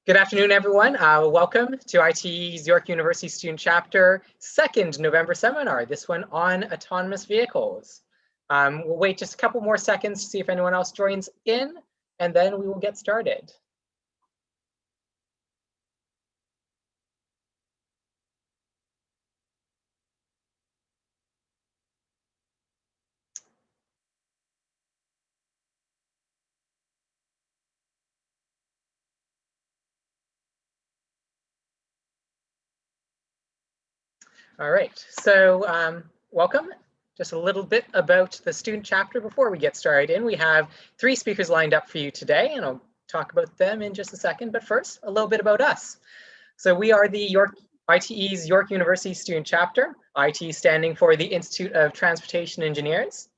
Good afternoon, everyone. Welcome to ITE's York University Student Chapter second November seminar, this one on autonomous vehicles. We'll wait just a couple more seconds to see if anyone else joins in, and then we will get started. All right, so welcome. Just a little bit about the student chapter before we get started. We have 3 speakers lined up for you today, and I'll talk about them in just a second. But first, a little bit about us. So we are the ITE's York University Student Chapter, ITE standing for the Institute of Transportation Engineers.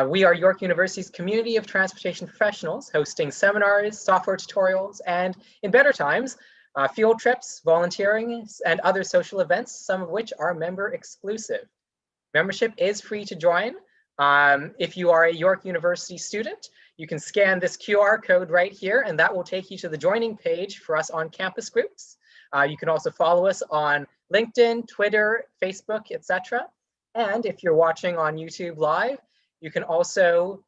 We are York University's community of transportation professionals, hosting seminars, software tutorials, and in better times, field trips, volunteering, and other social events, some of which are member exclusive. Membership is free to join. If you are a York University student, you can scan this QR code right here, and that will take you to the joining page for us on campus groups. You can also follow us on LinkedIn, Twitter, Facebook, etc. And if you're watching on YouTube Live, you can also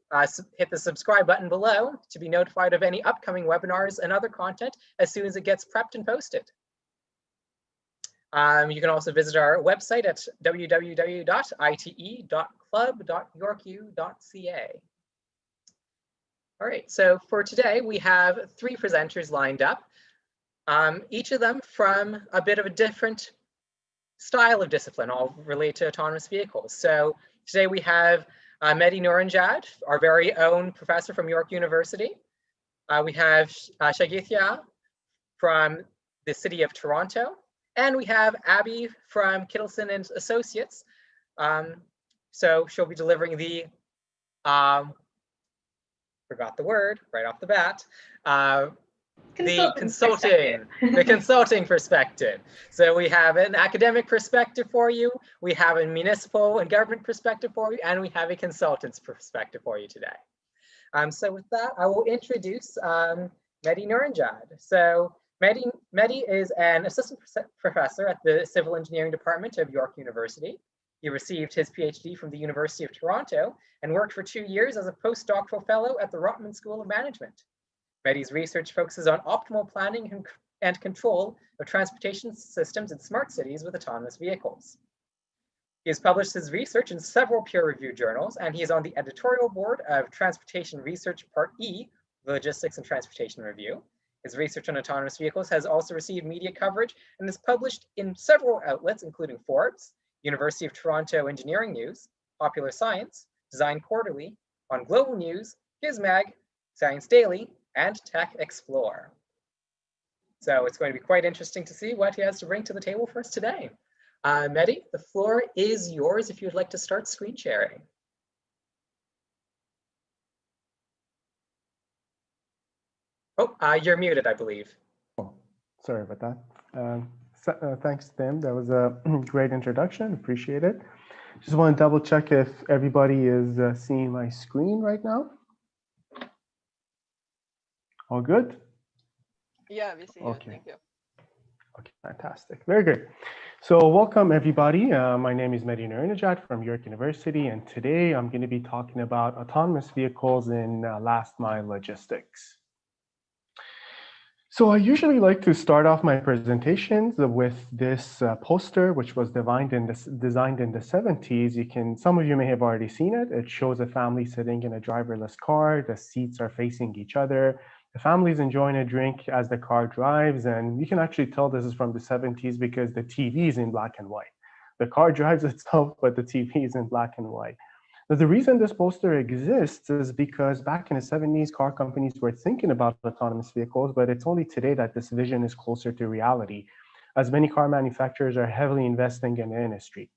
hit the subscribe button below to be notified of any upcoming webinars and other content as soon as it gets prepped and posted. You can also visit our website at www.ite.club.yorku.ca. All right, so for today, we have 3 presenters lined up, each of them from a bit of a different style of discipline, all related to autonomous vehicles. So today we have Mehdi Nouranjad, our very own professor from York University. We have Shagithya from the city of Toronto. And we have Abby from Kittelson Associates. So she'll be delivering the, forgot the word right off the bat, the consulting perspective. So we have an academic perspective for you, we have a municipal and government perspective for you, and we have a consultant's perspective for you today. So with that, I will introduce Mehdi Nouranjad. So Mehdi is an assistant professor at the Civil Engineering Department of York University. He received his PhD from the University of Toronto and worked for 2 years as a postdoctoral fellow at the Rotman School of Management. Mehdi's research focuses on optimal planning and control of transportation systems in smart cities with autonomous vehicles. He has published his research in several peer-reviewed journals, and he is on the editorial board of Transportation Research Part E, Logistics and Transportation Review. His research on autonomous vehicles has also received media coverage and is published in several outlets, including Forbes, University of Toronto Engineering News, Popular Science, Design Quarterly, On Global News, Gizmag, Science Daily, and Tech Explore. So it's going to be quite interesting to see what he has to bring to the table for us today. Mehdi, the floor is yours if you'd like to start screen sharing. Oh, you're muted, I believe. Oh, sorry about that. Thanks, Tim. That was a great introduction. Appreciate it. Just want to double check if everybody is seeing my screen right now. All good? Yeah, we see you. Okay. Thank you. Okay, fantastic. Very good. So welcome, everybody. My name is Mehdi Nouranjad from York University, and today I'm going to be talking about autonomous vehicles in last mile logistics. So I usually like to start off my presentations with this poster, which was designed in the 70s. Some of you may have already seen it. It shows a family sitting in a driverless car. The seats are facing each other. The family's enjoying a drink as the car drives. And you can actually tell this is from the 70s because the TV is in black and white. The car drives itself, but the TV is in black and white. Now, the reason this poster exists is because back in the 70s, car companies were thinking about autonomous vehicles, but it's only today that this vision is closer to reality, as many car manufacturers are heavily investing in the industry.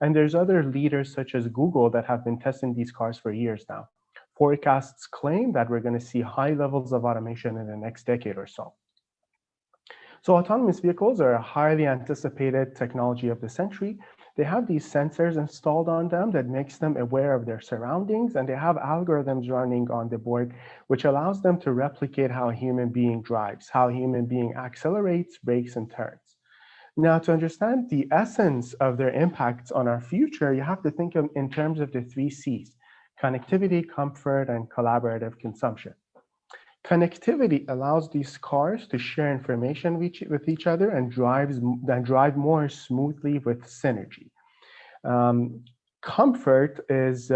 And there's other leaders such as Google that have been testing these cars for years now. Forecasts claim that we're going to see high levels of automation in the next decade or so. So autonomous vehicles are a highly anticipated technology of the century. They have these sensors installed on them that makes them aware of their surroundings, and they have algorithms running on the board, which allows them to replicate how a human being drives, how a human being accelerates, brakes, and turns. Now, to understand the essence of their impacts on our future, you have to think of in terms of the 3 C's: connectivity, comfort, and collaborative consumption. Connectivity allows these cars to share information with each other and drive more smoothly with synergy. Comfort is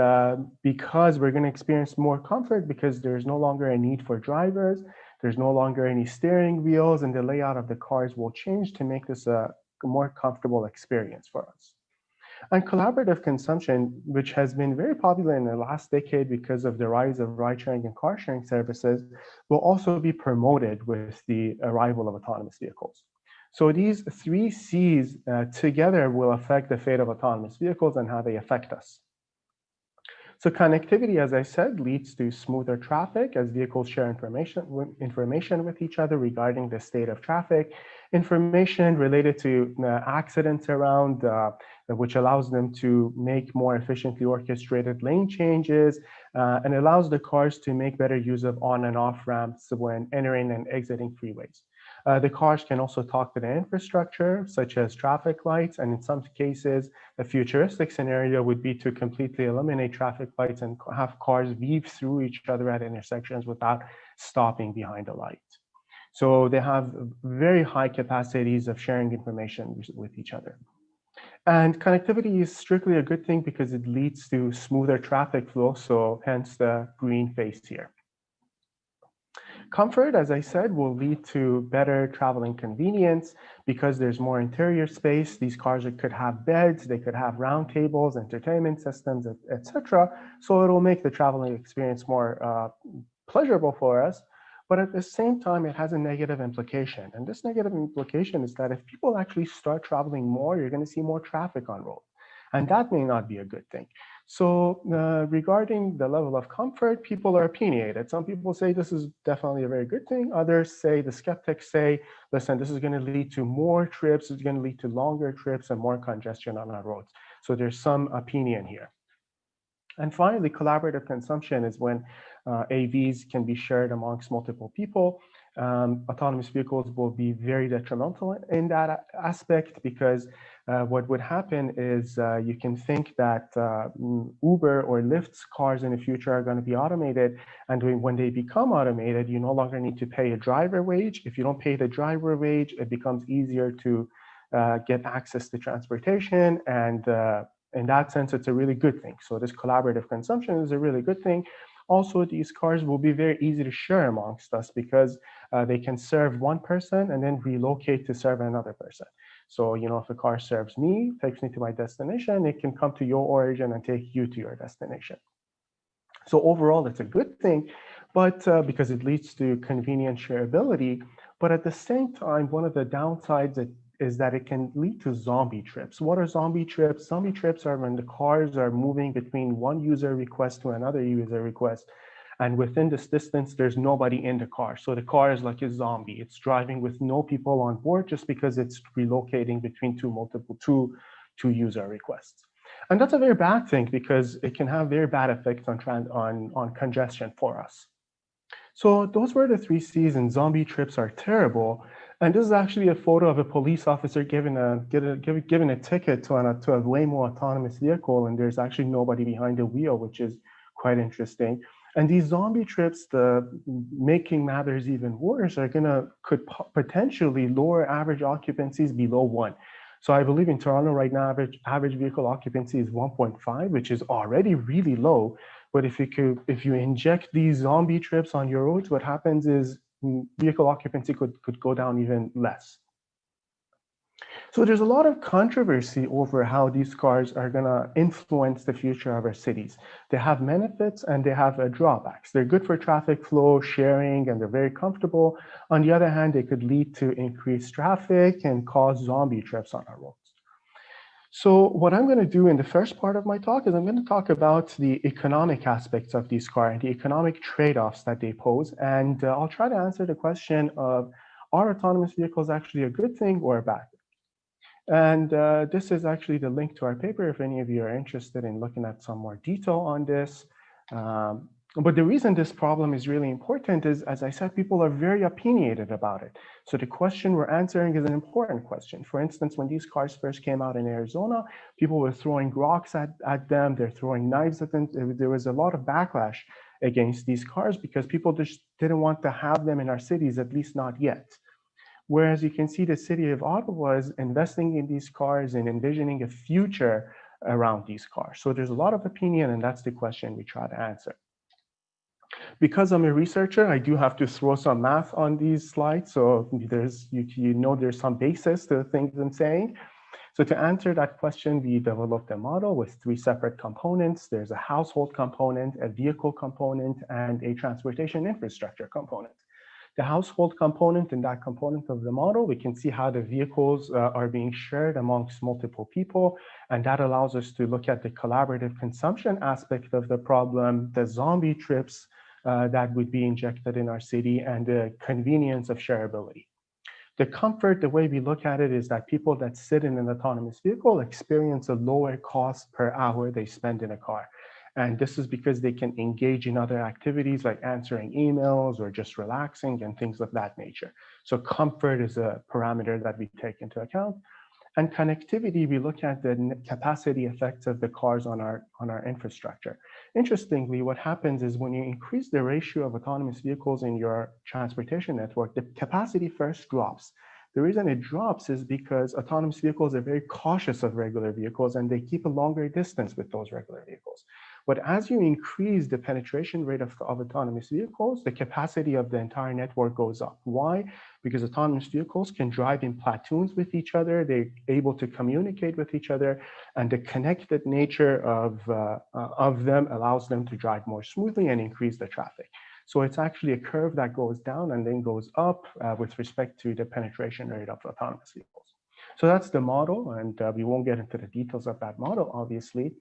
because we're going to experience more comfort because there's no longer a need for drivers, there's no longer any steering wheels, and the layout of the cars will change to make this a more comfortable experience for us. And collaborative consumption, which has been very popular in the last decade because of the rise of ride-sharing and car-sharing services, will also be promoted with the arrival of autonomous vehicles. So these 3 C's together will affect the fate of autonomous vehicles and how they affect us. So connectivity, as I said, leads to smoother traffic as vehicles share information with each other regarding the state of traffic, information related to accidents around, which allows them to make more efficiently orchestrated lane changes, and allows the cars to make better use of on and off ramps when entering and exiting freeways. The cars can also talk to the infrastructure, such as traffic lights, and in some cases, a futuristic scenario would be to completely eliminate traffic lights and have cars weave through each other at intersections without stopping behind a light. So they have very high capacities of sharing information with each other. And connectivity is strictly a good thing because it leads to smoother traffic flow, so hence the green face here. Comfort, as I said, will lead to better traveling convenience because there's more interior space. These cars could have beds, they could have round tables, entertainment systems, etc. So it'll make the traveling experience more pleasurable for us. But at the same time, it has a negative implication. And this negative implication is that if people actually start traveling more, you're going to see more traffic on road. And that may not be a good thing. So regarding the level of comfort, people are opinionated. Some people say this is definitely a very good thing. Others say, the skeptics say, listen, this is going to lead to more trips. It's going to lead to longer trips and more congestion on our roads. So there's some opinion here. And finally, collaborative consumption is when AVs can be shared amongst multiple people. Autonomous vehicles will be very detrimental in that aspect because what would happen is you can think that Uber or Lyft's cars in the future are going to be automated. And when they become automated, you no longer need to pay a driver wage. If you don't pay the driver wage, it becomes easier to get access to transportation. And in that sense, it's a really good thing. So this collaborative consumption is a really good thing. Also, these cars will be very easy to share amongst us because they can serve one person and then relocate to serve another person. So, if a car serves me, takes me to my destination, it can come to your origin and take you to your destination. So overall, it's a good thing, but because it leads to convenient shareability. But at the same time, one of the downsides is that it can lead to zombie trips. What are zombie trips? Zombie trips are when the cars are moving between one user request to another user request. And within this distance, there's nobody in the car. So the car is like a zombie. It's driving with no people on board just because it's relocating between two user requests. And that's a very bad thing because it can have very bad effects on congestion for us. So those were the 3 C's, and zombie trips are terrible. And this is actually a photo of a police officer giving a ticket to a Waymo autonomous vehicle, and there's actually nobody behind the wheel, which is quite interesting. And these zombie trips, making matters even worse, could potentially lower average occupancies below 1. So I believe in Toronto right now, average vehicle occupancy is 1.5, which is already really low. But if you inject these zombie trips on your roads, what happens is vehicle occupancy could go down even less. So there's a lot of controversy over how these cars are going to influence the future of our cities. They have benefits and they have drawbacks. They're good for traffic flow, sharing, and they're very comfortable. On the other hand, they could lead to increased traffic and cause zombie trips on our roads. So what I'm going to do in the first part of my talk is I'm going to talk about the economic aspects of these cars and the economic trade-offs that they pose. And I'll try to answer the question of, are autonomous vehicles actually a good thing or a bad thing? And this is actually the link to our paper if any of you are interested in looking at some more detail on this. But the reason this problem is really important is, as I said, people are very opinionated about it. So the question we're answering is an important question. For instance, when these cars first came out in Arizona, people were throwing rocks at them, they're throwing knives at them. There was a lot of backlash against these cars because people just didn't want to have them in our cities, at least not yet. Whereas you can see the city of Ottawa is investing in these cars and envisioning a future around these cars. So there's a lot of opinion, and that's the question we try to answer. Because I'm a researcher, I do have to throw some math on these slides. So there's some basis to the things I'm saying. So to answer that question, we developed a model with 3 separate components. There's a household component, a vehicle component, and a transportation infrastructure component. The household component, in that component of the model, we can see how the vehicles are being shared amongst multiple people. And that allows us to look at the collaborative consumption aspect of the problem, the zombie trips that would be injected in our city, and the convenience of shareability. The comfort, the way we look at it is that people that sit in an autonomous vehicle experience a lower cost per hour they spend in a car. And this is because they can engage in other activities like answering emails or just relaxing and things of that nature. So comfort is a parameter that we take into account. And connectivity, we look at the capacity effects of the cars on our infrastructure. Interestingly, what happens is when you increase the ratio of autonomous vehicles in your transportation network, the capacity first drops. The reason it drops is because autonomous vehicles are very cautious of regular vehicles and they keep a longer distance with those regular vehicles. But as you increase the penetration rate of autonomous vehicles, the capacity of the entire network goes up. Why? Because autonomous vehicles can drive in platoons with each other. They're able to communicate with each other, and the connected nature of them allows them to drive more smoothly and increase the traffic. So it's actually a curve that goes down and then goes up with respect to the penetration rate of autonomous vehicles. So that's the model, and we won't get into the details of that model, obviously.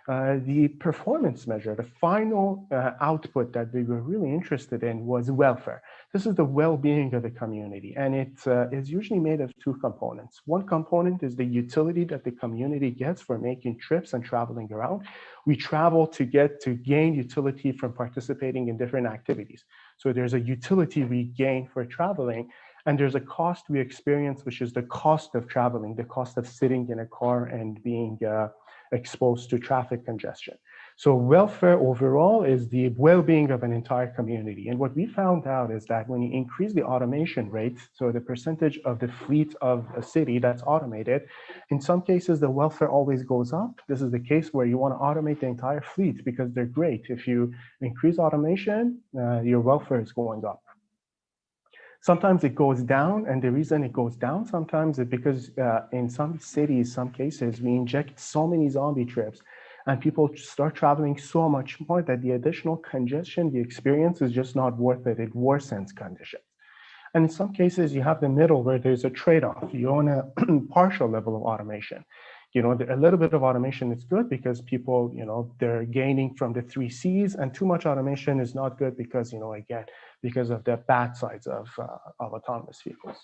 The performance measure, the final output that we were really interested in was welfare. This is the well-being of the community, and it is usually made of 2 components. One component is the utility that the community gets for making trips and traveling around. We travel to gain utility from participating in different activities. So there's a utility we gain for traveling, and there's a cost we experience, which is the cost of traveling, the cost of sitting in a car and being exposed to traffic congestion. So welfare overall is the well-being of an entire community. And what we found out is that when you increase the automation rate, so the percentage of the fleet of a city that's automated, in some cases, the welfare always goes up. This is the case where you want to automate the entire fleet because they're great. If you increase automation, your welfare is going up. Sometimes it goes down, and the reason it goes down sometimes is because in some cities, some cases, we inject so many zombie trips and people start traveling so much more that the additional congestion the experience is just not worth it. It worsens conditions. And in some cases, you have the middle where there's a trade-off. You own a partial level of automation. A little bit of automation is good because people, they're gaining from the 3 C's, and too much automation is not good because, again, because of the bad sides of autonomous vehicles.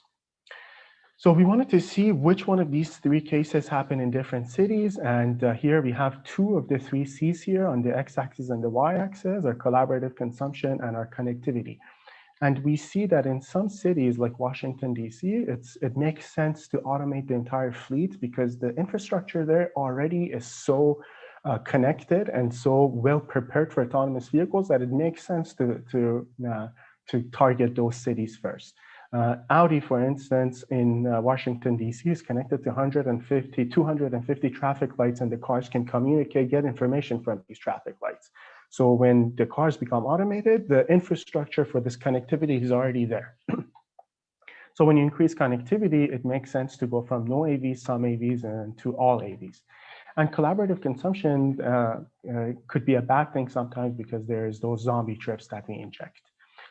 So we wanted to see which one of these 3 cases happen in different cities. And here we have 2 of the 3 C's here on the x-axis and the y-axis, our collaborative consumption and our connectivity. And we see that in some cities like Washington, D.C., it makes sense to automate the entire fleet because the infrastructure there already is so connected and so well prepared for autonomous vehicles that it makes sense to target those cities first. Audi, for instance, in Washington, D.C. is connected to 250 traffic lights, and the cars can communicate, get information from these traffic lights. So when the cars become automated, the infrastructure for this connectivity is already there. So when you increase connectivity, it makes sense to go from no AVs, some AVs, and to all AVs. And collaborative consumption could be a bad thing sometimes because there's those zombie trips that we inject.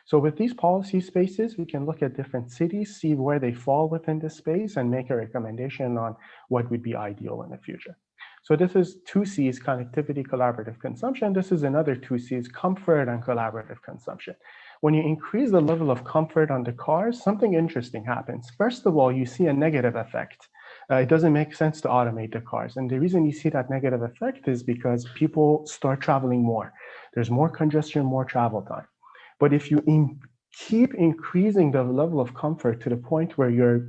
So with these policy spaces, we can look at different cities, see where they fall within this space, and make a recommendation on what would be ideal in the future. So this is 2 C's, connectivity, collaborative consumption. This is another 2 C's, comfort and collaborative consumption. When you increase the level of comfort on the cars, something interesting happens. First of all, you see a negative effect. It doesn't make sense to automate the cars. And the reason you see that negative effect is because people start traveling more. There's more congestion, more travel time. But if you keep increasing the level of comfort to the point where you're,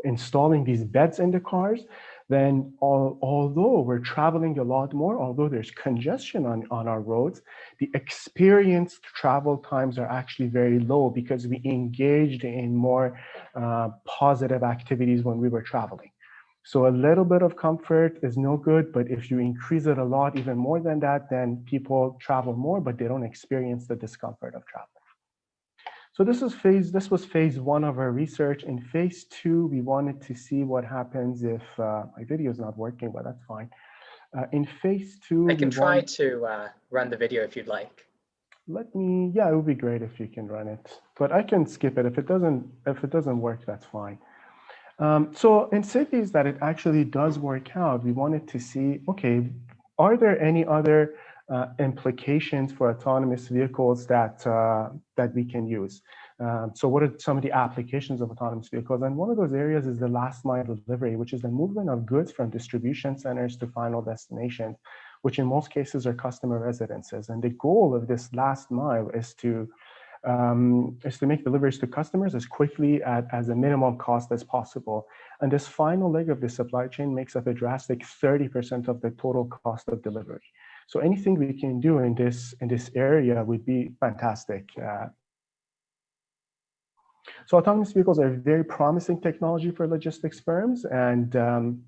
installing these beds in the cars, then although we're traveling a lot more, although there's congestion on our roads, the experienced travel times are actually very low because we engaged in more positive activities when we were traveling. So a little bit of comfort is no good, but if you increase it a lot, even more than that, then people travel more, but they don't experience the discomfort of traveling. So this was phase one of our research. In phase two, we wanted to see what happens if my video is not working, but that's fine. In phase two, I can try to run the video if you'd like. Yeah, it would be great if you can run it, but I can skip it. If it doesn't work, that's fine. So in cities that it actually does work out, we wanted to see, okay, are there any other implications for autonomous vehicles that we can use? So what are some of the applications of autonomous vehicles? And one of those areas is the last mile delivery, which is the movement of goods from distribution centers to final destinations, which in most cases are customer residences. And the goal of this last mile is to make deliveries to customers as quickly as a minimum cost as possible. And this final leg of the supply chain makes up a drastic 30% of the total cost of delivery. So anything we can do in this area would be fantastic. So autonomous vehicles are a very promising technology for logistics firms, and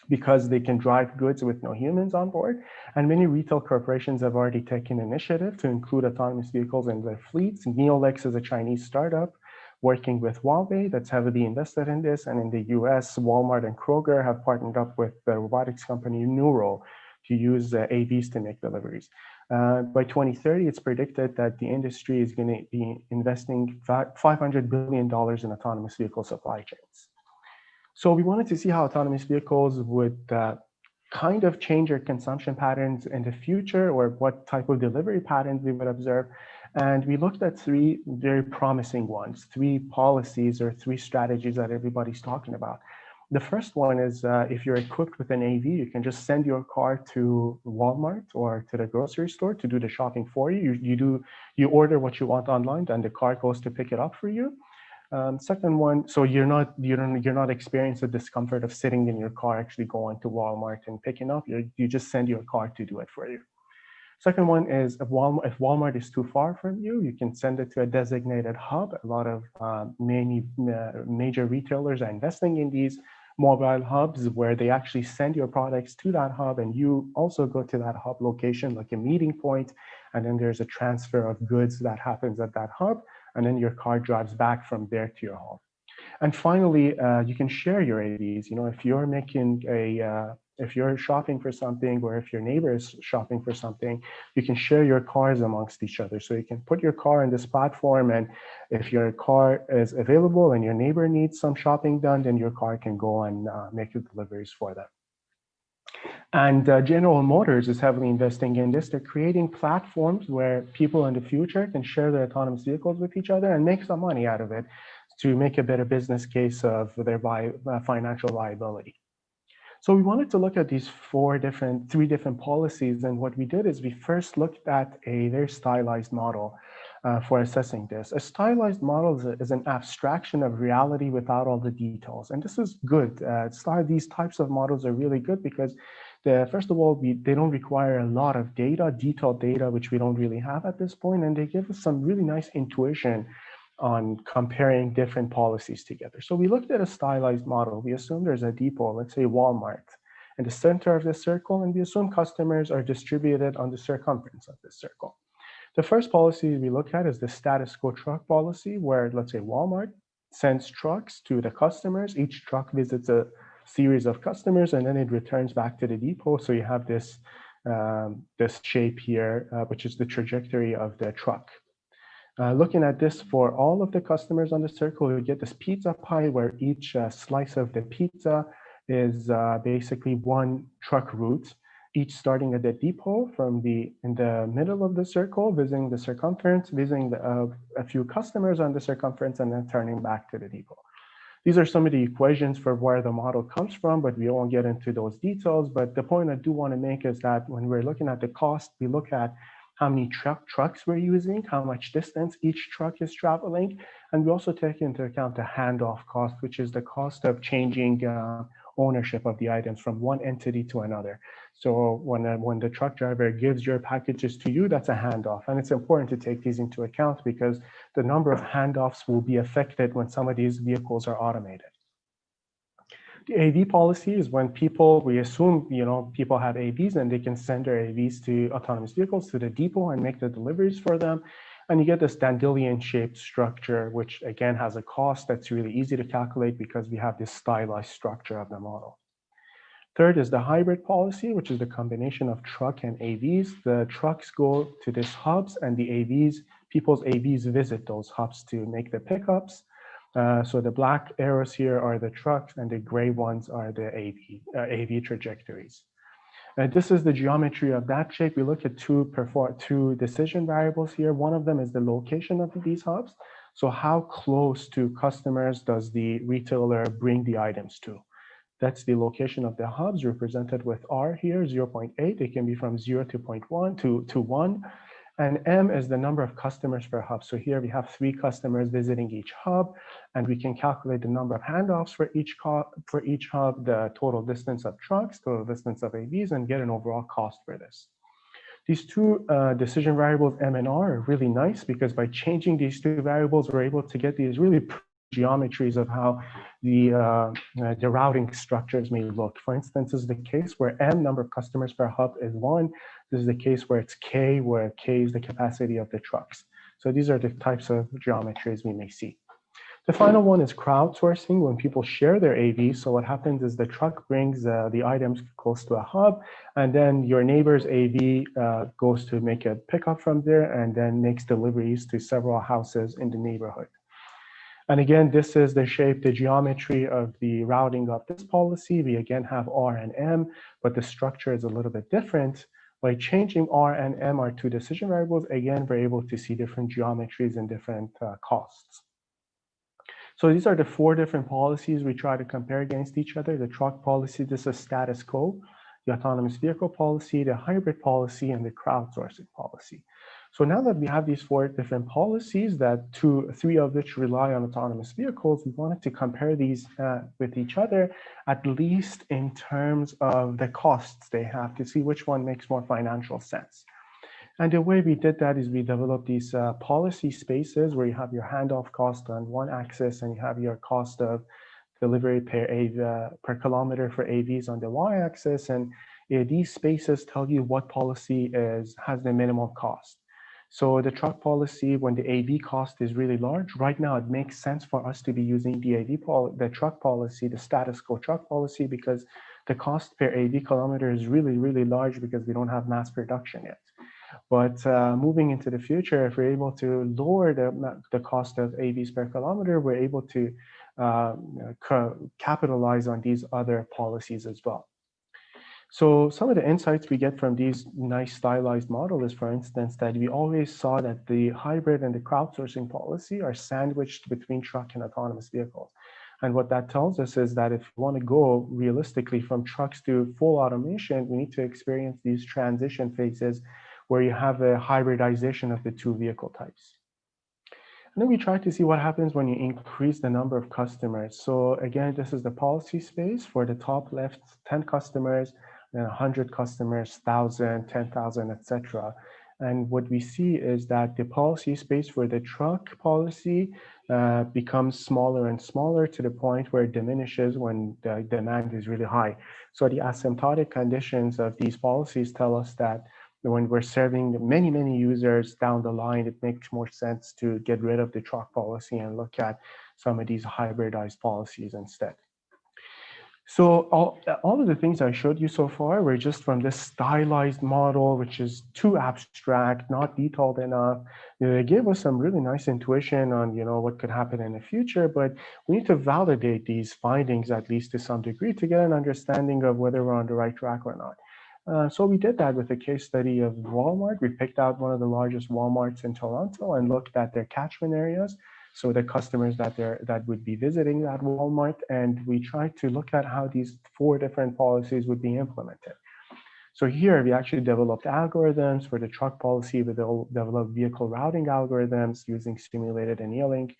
because they can drive goods with no humans on board. And many retail corporations have already taken initiative to include autonomous vehicles in their fleets. Neolex is a Chinese startup working with Huawei that's heavily invested in this. And in the US, Walmart and Kroger have partnered up with the robotics company Neural to use AVs to make deliveries. By 2030, it's predicted that the industry is going to be investing $500 billion in autonomous vehicle supply chains. So we wanted to see how autonomous vehicles would kind of change our consumption patterns in the future, or what type of delivery patterns we would observe. And we looked at three very promising ones, three policies or three strategies that everybody's talking about. The first one is if you're equipped with an AV, you can just send your car to Walmart or to the grocery store to do the shopping for you. You order what you want online, and the car goes to pick it up for you. Second one, so you're not experiencing the discomfort of sitting in your car, actually going to Walmart and picking up. You just send your car to do it for you. Second one is if Walmart is too far from you, you can send it to a designated hub. A lot of many major retailers are investing in these mobile hubs where they actually send your products to that hub, and you also go to that hub location like a meeting point, and then there's a transfer of goods that happens at that hub, and then your car drives back from there to your home. And finally, you can share your AVs. If you're if you're shopping for something, or if your neighbor is shopping for something, you can share your cars amongst each other. So you can put your car on this platform, and if your car is available and your neighbor needs some shopping done, then your car can go and make the deliveries for them. And General Motors is heavily investing in this. They're creating platforms where people in the future can share their autonomous vehicles with each other and make some money out of it to make a better business case of their financial viability. So we wanted to look at these three different policies. And what we did is we first looked at a very stylized model for assessing this. A stylized model is an abstraction of reality without all the details. And this is good. These types of models are really good because first of all, they don't require a lot of data, detailed data, which we don't really have at this point. And they give us some really nice intuition on comparing different policies together. So we looked at a stylized model. We assume there's a depot, let's say Walmart, in the center of the circle, and we assume customers are distributed on the circumference of this circle. The first policy we look at is the status quo truck policy, where let's say Walmart sends trucks to the customers. Each truck visits a series of customers, and then it returns back to the depot. So you have this shape here, which is the trajectory of the truck. Looking at this for all of the customers on the circle, you get this pizza pie where each slice of the pizza is basically one truck route, each starting at the depot in the middle of the circle, visiting the circumference, visiting a few customers on the circumference, and then turning back to the depot. These are some of the equations for where the model comes from, but we won't get into those details. But the point I do want to make is that when we're looking at the cost, we look at how many trucks we're using, how much distance each truck is traveling, and we also take into account the handoff cost, which is the cost of changing ownership of the items from one entity to another. So when the truck driver gives your packages to you, that's a handoff. And it's important to take these into account because the number of handoffs will be affected when some of these vehicles are automated. The AV policy is when we assume, people have AVs and they can send their AVs to autonomous vehicles to the depot and make the deliveries for them. And you get this dandelion shaped structure, which again has a cost that's really easy to calculate because we have this stylized structure of the model. Third is the hybrid policy, which is the combination of truck and AVs. The trucks go to these hubs and people's AVs visit those hubs to make the pickups. So the black arrows here are the trucks and the gray ones are the AV trajectories. This is the geometry of that shape. We look at two decision variables here. One of them is the location of these hubs. So how close to customers does the retailer bring the items to? That's the location of the hubs represented with R here, 0.8. It can be from 0 to 0.1 to 1. And M is the number of customers per hub. So here we have 3 customers visiting each hub, and we can calculate the number of handoffs for each hub, the total distance of trucks, total distance of AVs, and get an overall cost for this. These two decision variables, M and R, are really nice because by changing these two variables, we're able to get these really geometries of how the routing structures may look. For instance, this is the case where M, number of customers per hub, is 1. This is the case where it's K, where K is the capacity of the trucks. So these are the types of geometries we may see. The final one is crowdsourcing, when people share their AVs. So what happens is the truck brings the items close to a hub, and then your neighbor's AV goes to make a pickup from there and then makes deliveries to several houses in the neighborhood. And again, this is the shape, the geometry of the routing of this policy. We again have R and M, but the structure is a little bit different. By changing R and M, our two decision variables, again, we're able to see different geometries and different costs. So these are the 4 different policies we try to compare against each other. The truck policy, this is status quo. The autonomous vehicle policy, the hybrid policy, and the crowdsourcing policy. So now that we have these 4 different policies, that 3 of which rely on autonomous vehicles, we wanted to compare these with each other, at least in terms of the costs they have, to see which one makes more financial sense. And the way we did that is we developed these policy spaces where you have your handoff cost on one axis and you have your cost of delivery per kilometer for AVs on the y-axis. And these spaces tell you what policy has the minimum cost. So the truck policy, when the AV cost is really large, right now it makes sense for us to be using the truck policy, the status quo truck policy, because the cost per AV kilometer is really, really large because we don't have mass production yet. But moving into the future, if we're able to lower the cost of AVs per kilometer, we're able to capitalize on these other policies as well. So some of the insights we get from these nice stylized models is, for instance, that we always saw that the hybrid and the crowdsourcing policy are sandwiched between truck and autonomous vehicles. And what that tells us is that if we want to go realistically from trucks to full automation, we need to experience these transition phases where you have a hybridization of the 2 vehicle types. And then we try to see what happens when you increase the number of customers. So again, this is the policy space. For the top left, 10 customers, then 100 customers, 1,000, 10,000, etc. And what we see is that the policy space for the truck policy becomes smaller and smaller to the point where it diminishes when the demand is really high. So the asymptotic conditions of these policies tell us that when we're serving many, many users down the line, it makes more sense to get rid of the truck policy and look at some of these hybridized policies instead. So all of the things I showed you so far were just from this stylized model, which is too abstract, not detailed enough. They gave us some really nice intuition on what could happen in the future, but we need to validate these findings at least to some degree to get an understanding of whether we're on the right track or not. So we did that with a case study of Walmart. We picked out one of the largest Walmarts in Toronto and looked at their catchment areas. so the customers that would be visiting that Walmart, and we tried to look at how these 4 different policies would be implemented. So here we actually developed algorithms for the truck policy. We developed vehicle routing algorithms using simulated annealing.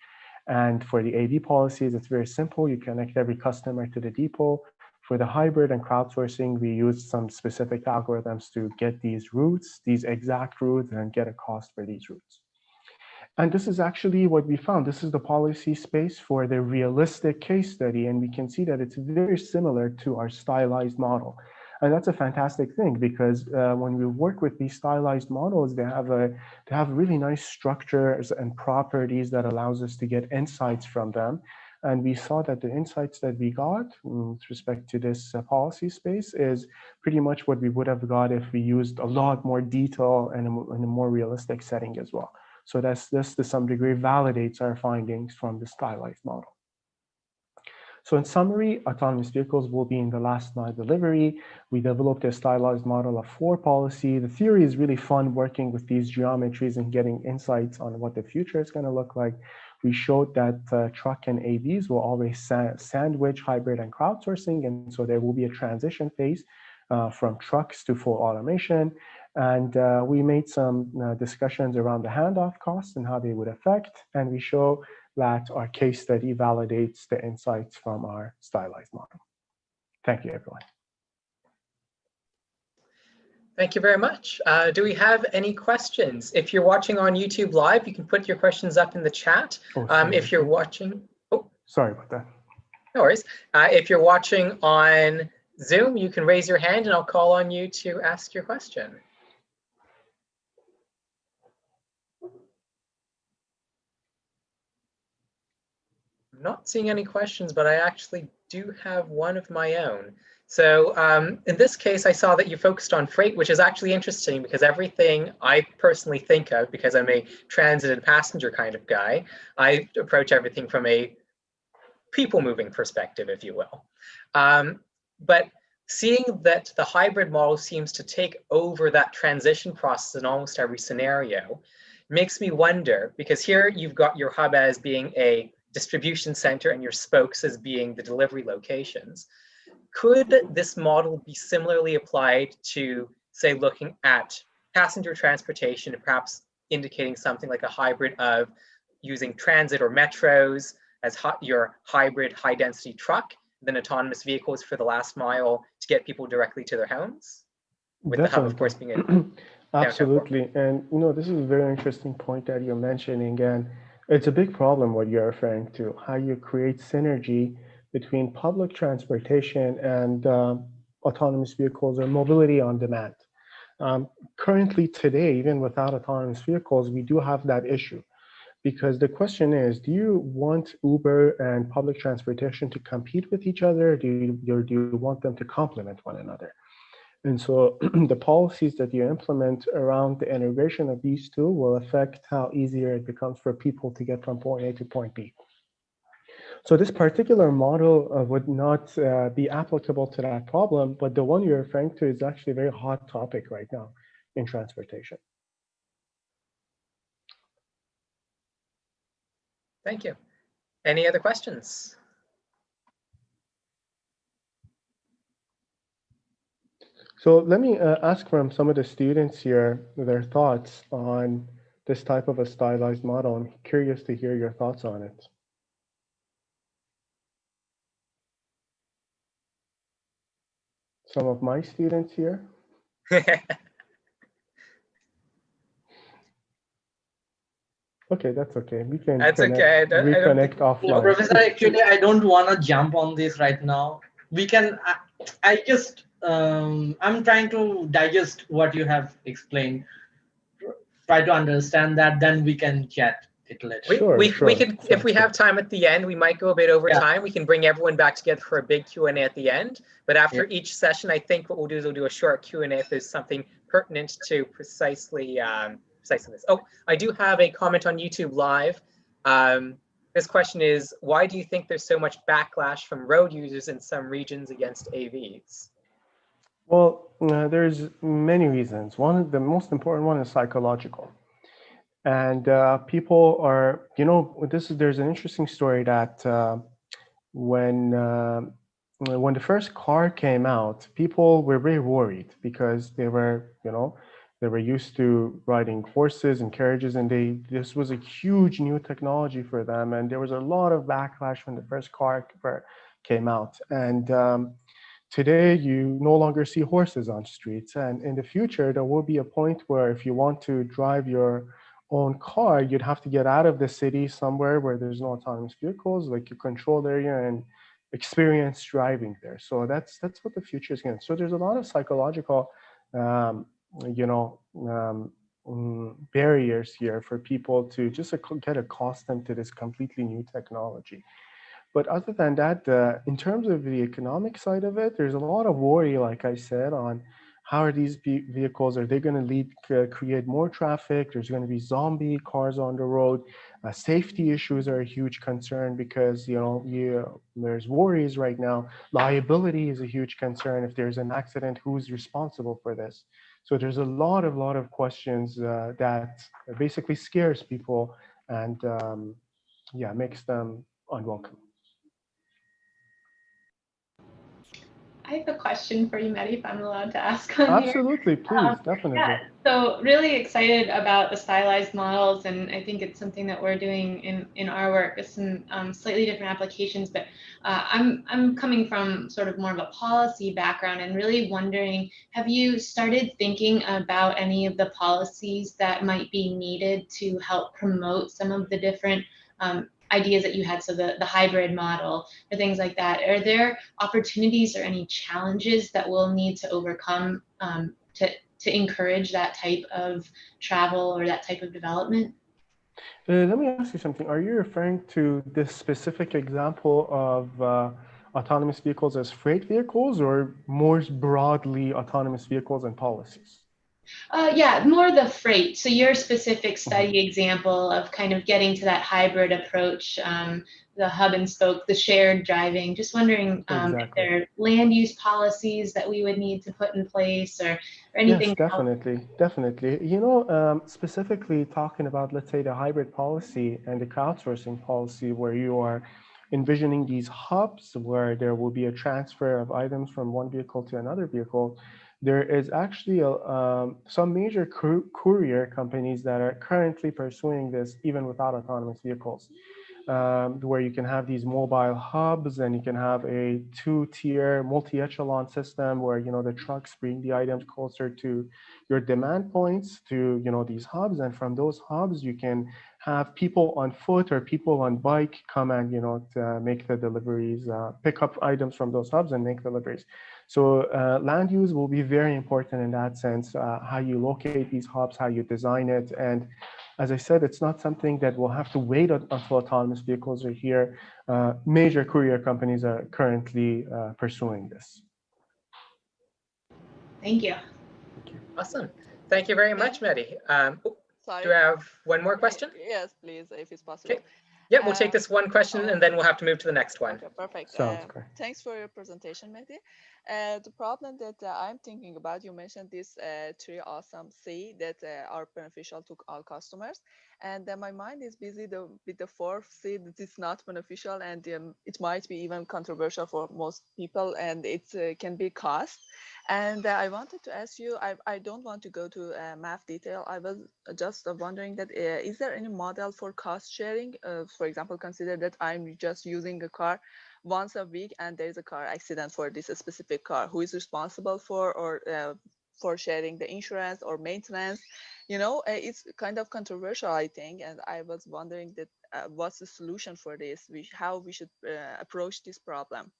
And for the AV policies, it's very simple. You connect every customer to the depot. For the hybrid and crowdsourcing, we used some specific algorithms to get these routes, these exact routes, and get a cost for these routes. And this is actually what we found. This is the policy space for the realistic case study. And we can see that it's very similar to our stylized model. And that's a fantastic thing, because when we work with these stylized models, they have really nice structures and properties that allows us to get insights from them. And we saw that the insights that we got with respect to this policy space is pretty much what we would have got if we used a lot more detail and in a more realistic setting as well. So this to some degree validates our findings from the stylized model. So in summary, autonomous vehicles will be in the last mile delivery. We developed a stylized model of 4 policy. The theory is really fun working with these geometries and getting insights on what the future is going to look like. We showed that truck and AVs will always sandwich hybrid and crowdsourcing, and so there will be a transition phase from trucks to full automation. And we made some discussions around the handoff costs and how they would affect, and we show that our case study validates the insights from our stylized model. Thank you, everyone. Thank you very much. Do we have any questions? If you're watching on YouTube Live, you can put your questions up in the chat. If you're watching, sorry about that. No worries. If you're watching on Zoom, you can raise your hand and I'll call on you to ask your question. I'm not seeing any questions, but I actually do have one of my own. So in this case, I saw that you focused on freight, which is actually interesting because everything I personally think of, because I'm a transit and passenger kind of guy, I approach everything from a people moving perspective, if you will. But seeing that the hybrid model seems to take over that transition process in almost every scenario makes me wonder, because here you've got your hub as being a distribution center and your spokes as being the delivery locations. Could this model be similarly applied to, say, looking at passenger transportation and perhaps indicating something like a hybrid of using transit or metros as your hybrid high density truck, then autonomous vehicles for the last mile to get people directly to their homes? With Definitely. the hub, of course, being a absolutely. And this is a very interesting point that you're mentioning, and it's a big problem what you're referring to, how you create synergy between public transportation and autonomous vehicles or mobility on demand. Currently today, even without autonomous vehicles, we do have that issue. Because the question is, do you want Uber and public transportation to compete with each other, or do you want them to complement one another? And so the policies that you implement around the integration of these two will affect how easier it becomes for people to get from point A to point B. So this particular model would not be applicable to that problem, but the one you're referring to is actually a very hot topic right now in transportation. Thank you. Any other questions? So let me ask from some of the students here their thoughts on this type of a stylized model. I'm curious to hear your thoughts on it. Some of my students here. Okay, that's okay. We can reconnect offline. Professor, actually, I don't want to jump on this right now. We can, I just, I'm trying to digest what you have explained, try to understand that, then we can chat it later. We can, if we have time at the end, we might go a bit over time. We can bring everyone back together for a big Q&A at the end. But after each session, I think what we'll do is we'll do a short Q&A if there's something pertinent to precisely this. Oh, I do have a comment on YouTube Live. This question is, why do you think there's so much backlash from road users in some regions against AVs? Well, there's many reasons. The most important one is psychological. And people are, there's an interesting story that when when the first car came out, people were very worried because they were used to riding horses and carriages, and this was a huge new technology for them, and there was a lot of backlash when the first car came out. And today, you no longer see horses on streets, and in the future, there will be a point where if you want to drive your own car, you'd have to get out of the city somewhere where there's no autonomous vehicles, like a controlled area, and experience driving there. So that's what the future is going to. So there's a lot of psychological, um, you know, um, barriers here for people to just get accustomed to this completely new technology. But other than that, in terms of the economic side of it, there's a lot of worry, like I said, on how are these vehicles, are they going to create more traffic? There's going to be zombie cars on the road. Safety issues are a huge concern because, there's worries right now. Liability is a huge concern. If there's an accident, who's responsible for this? So there's a lot of questions that basically scares people and makes them unwelcome. I have a question for you, Mehdi, if I'm allowed to ask on here. Absolutely, please, definitely. Yeah, so really excited about the stylized models, and I think it's something that we're doing in our work with some slightly different applications. But I'm coming from sort of more of a policy background and really wondering, have you started thinking about any of the policies that might be needed to help promote some of the different ideas that you had, so the hybrid model or things like that? Are there opportunities or any challenges that we'll need to overcome to encourage that type of travel or that type of development? Let me ask you something. Are you referring to this specific example of autonomous vehicles as freight vehicles, or more broadly autonomous vehicles and policies? Yeah, more the freight. So your specific study example of kind of getting to that hybrid approach, the hub and spoke, the shared driving, just wondering if there are land use policies that we would need to put in place or anything. Yes, definitely. Specifically talking about, let's say, the hybrid policy and the crowdsourcing policy, where you are envisioning these hubs where there will be a transfer of items from one vehicle to another vehicle. There is actually some major courier companies that are currently pursuing this even without autonomous vehicles, where you can have these mobile hubs, and you can have a two-tier multi-echelon system where the trucks bring the items closer to your demand points to these hubs, and from those hubs you can have people on foot or people on bike come and to make the deliveries, pick up items from those hubs and make deliveries. So land use will be very important in that sense, how you locate these hubs, how you design it. And as I said, it's not something that we'll have to wait until autonomous vehicles are here. Major courier companies are currently pursuing this. Thank you. Awesome. Thank you very much, Mehdi. Sorry. Do I have one more question? Yes, please, if it's possible. Okay. Yeah, we'll take this one question and then we'll have to move to the next one. Okay, perfect. Sounds great. Thanks for your presentation, Mehdi. The problem that I'm thinking about, you mentioned these three awesome C that are beneficial to all customers. And my mind is busy with the fourth C that is not beneficial, and it might be even controversial for most people, and it can be cost. And I wanted to ask you, I don't want to go to math detail. I was just wondering that is there any model for cost sharing? For example, consider that I'm just using a car once a week and there is a car accident for this specific car. Who is responsible for sharing the insurance or maintenance? It's kind of controversial, I think, and I was wondering that what's the solution for this? How we should approach this problem?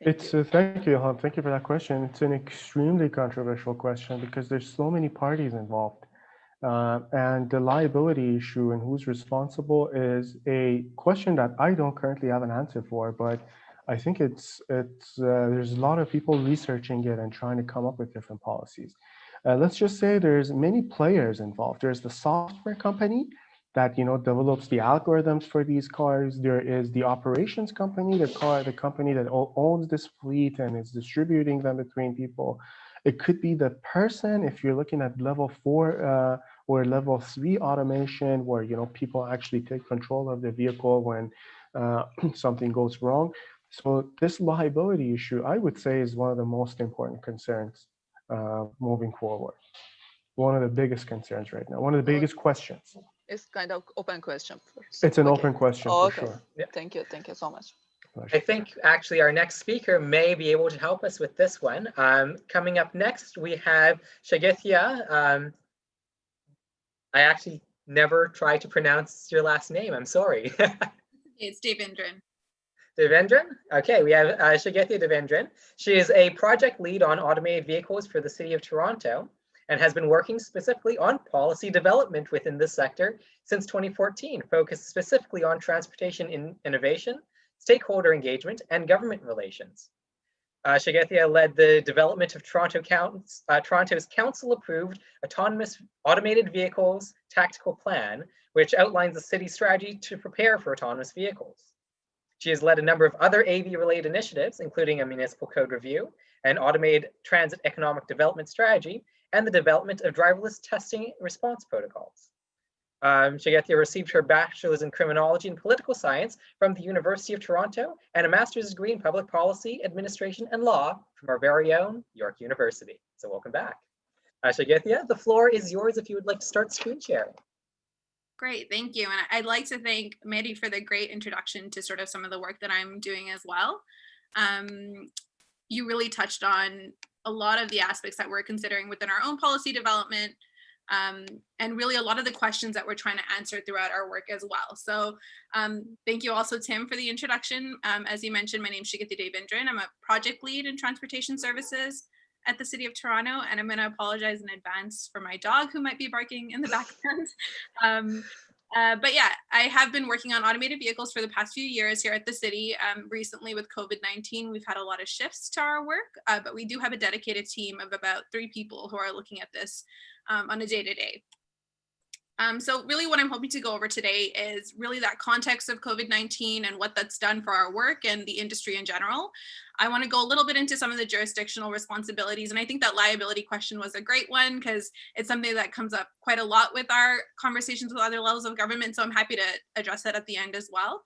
Thank you, Ilham. Thank you for that question. It's an extremely controversial question because there's so many parties involved. And the liability issue and who's responsible is a question that I don't currently have an answer for, but I think there's a lot of people researching it and trying to come up with different policies. Let's just say there's many players involved. There's the software company that develops the algorithms for these cars. There is the operations company, the company that owns this fleet and is distributing them between people. It could be the person, if you're looking at level 4 or level 3 automation, where people actually take control of the vehicle when something goes wrong. So this liability issue, I would say, is one of the most important concerns moving forward. One of the biggest concerns right now. One of the biggest questions. It's kind of open question. It's an open question for sure. Yeah. Thank you so much. I think actually our next speaker may be able to help us with this one. Coming up next, we have Shagithya. I actually never tried to pronounce your last name. I'm sorry. It's Devendran. Devendran? Okay, we have Shagithya Devendran. She is a project lead on automated vehicles for the City of Toronto and has been working specifically on policy development within this sector since 2014, focused specifically on transportation innovation, stakeholder engagement, and government relations. Shagithya led the development of Toronto's council-approved autonomous automated vehicles tactical plan, which outlines the city's strategy to prepare for autonomous vehicles. She has led a number of other AV-related initiatives, including a municipal code review, an automated transit economic development strategy, and the development of driverless testing response protocols. Shagithya received her bachelor's in criminology and political science from the University of Toronto and a master's degree in public policy, administration, and law from our very own York University. So welcome back. Shagithya, the floor is yours if you would like to start screen sharing. Great, thank you. And I'd like to thank Mehdi for the great introduction to sort of some of the work that I'm doing as well. You really touched on a lot of the aspects that we're considering within our own policy development, and really a lot of the questions that we're trying to answer throughout our work as well. So thank you also, Tim, for the introduction. As you mentioned, my name is Shagithya Devendran. I'm a project lead in transportation services at the City of Toronto, and I'm going to apologize in advance for my dog who might be barking in the background. But yeah, I have been working on automated vehicles for the past few years here at the city. Recently with COVID-19, we've had a lot of shifts to our work, but we do have a dedicated team of about 3 people who are looking at this on a day-to-day. So really what I'm hoping to go over today is really that context of COVID-19 and what that's done for our work and the industry in general. I want to go a little bit into some of the jurisdictional responsibilities. And I think that liability question was a great one because it's something that comes up quite a lot with our conversations with other levels of government. So I'm happy to address that at the end as well.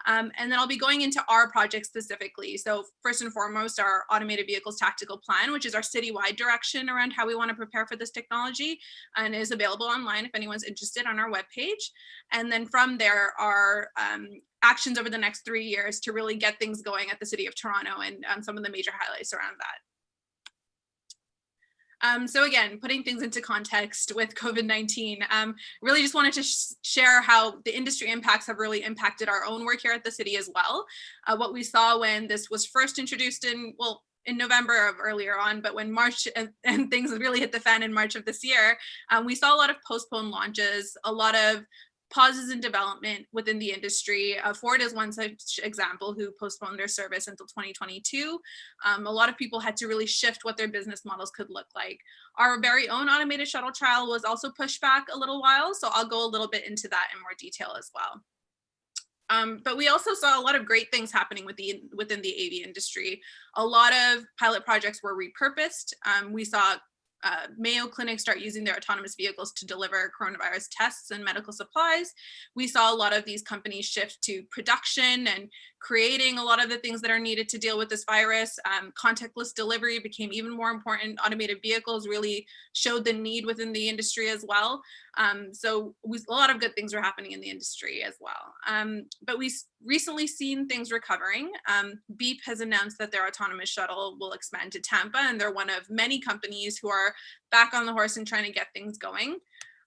And then I'll be going into our project specifically. So first and foremost, our automated vehicles tactical plan, which is our citywide direction around how we want to prepare for this technology, and is available online if anyone's interested on our webpage. And then from there are actions over the next 3 years to really get things going at the City of Toronto and some of the major highlights around that. So again, putting things into context with COVID-19, really just wanted to share how the industry impacts have really impacted our own work here at the city as well. What we saw when this was first introduced in November of earlier on, but when March and things really hit the fan in March of this year, we saw a lot of postponed launches, a lot of pauses in development within the industry. Ford is one such example who postponed their service until 2022. A lot of people had to really shift what their business models could look like. Our very own automated shuttle trial was also pushed back a little while, so I'll go a little bit into that in more detail as well. But we also saw a lot of great things happening within the AV industry. A lot of pilot projects were repurposed. We saw Mayo Clinic start using their autonomous vehicles to deliver coronavirus tests and medical supplies. We saw a lot of these companies shift to production and creating a lot of the things that are needed to deal with this virus. Contactless delivery became even more important. Automated vehicles really showed the need within the industry as well. So a lot of good things were happening in the industry as well. But we've recently seen things recovering. Beep has announced that their autonomous shuttle will expand to Tampa, and they're one of many companies who are back on the horse and trying to get things going.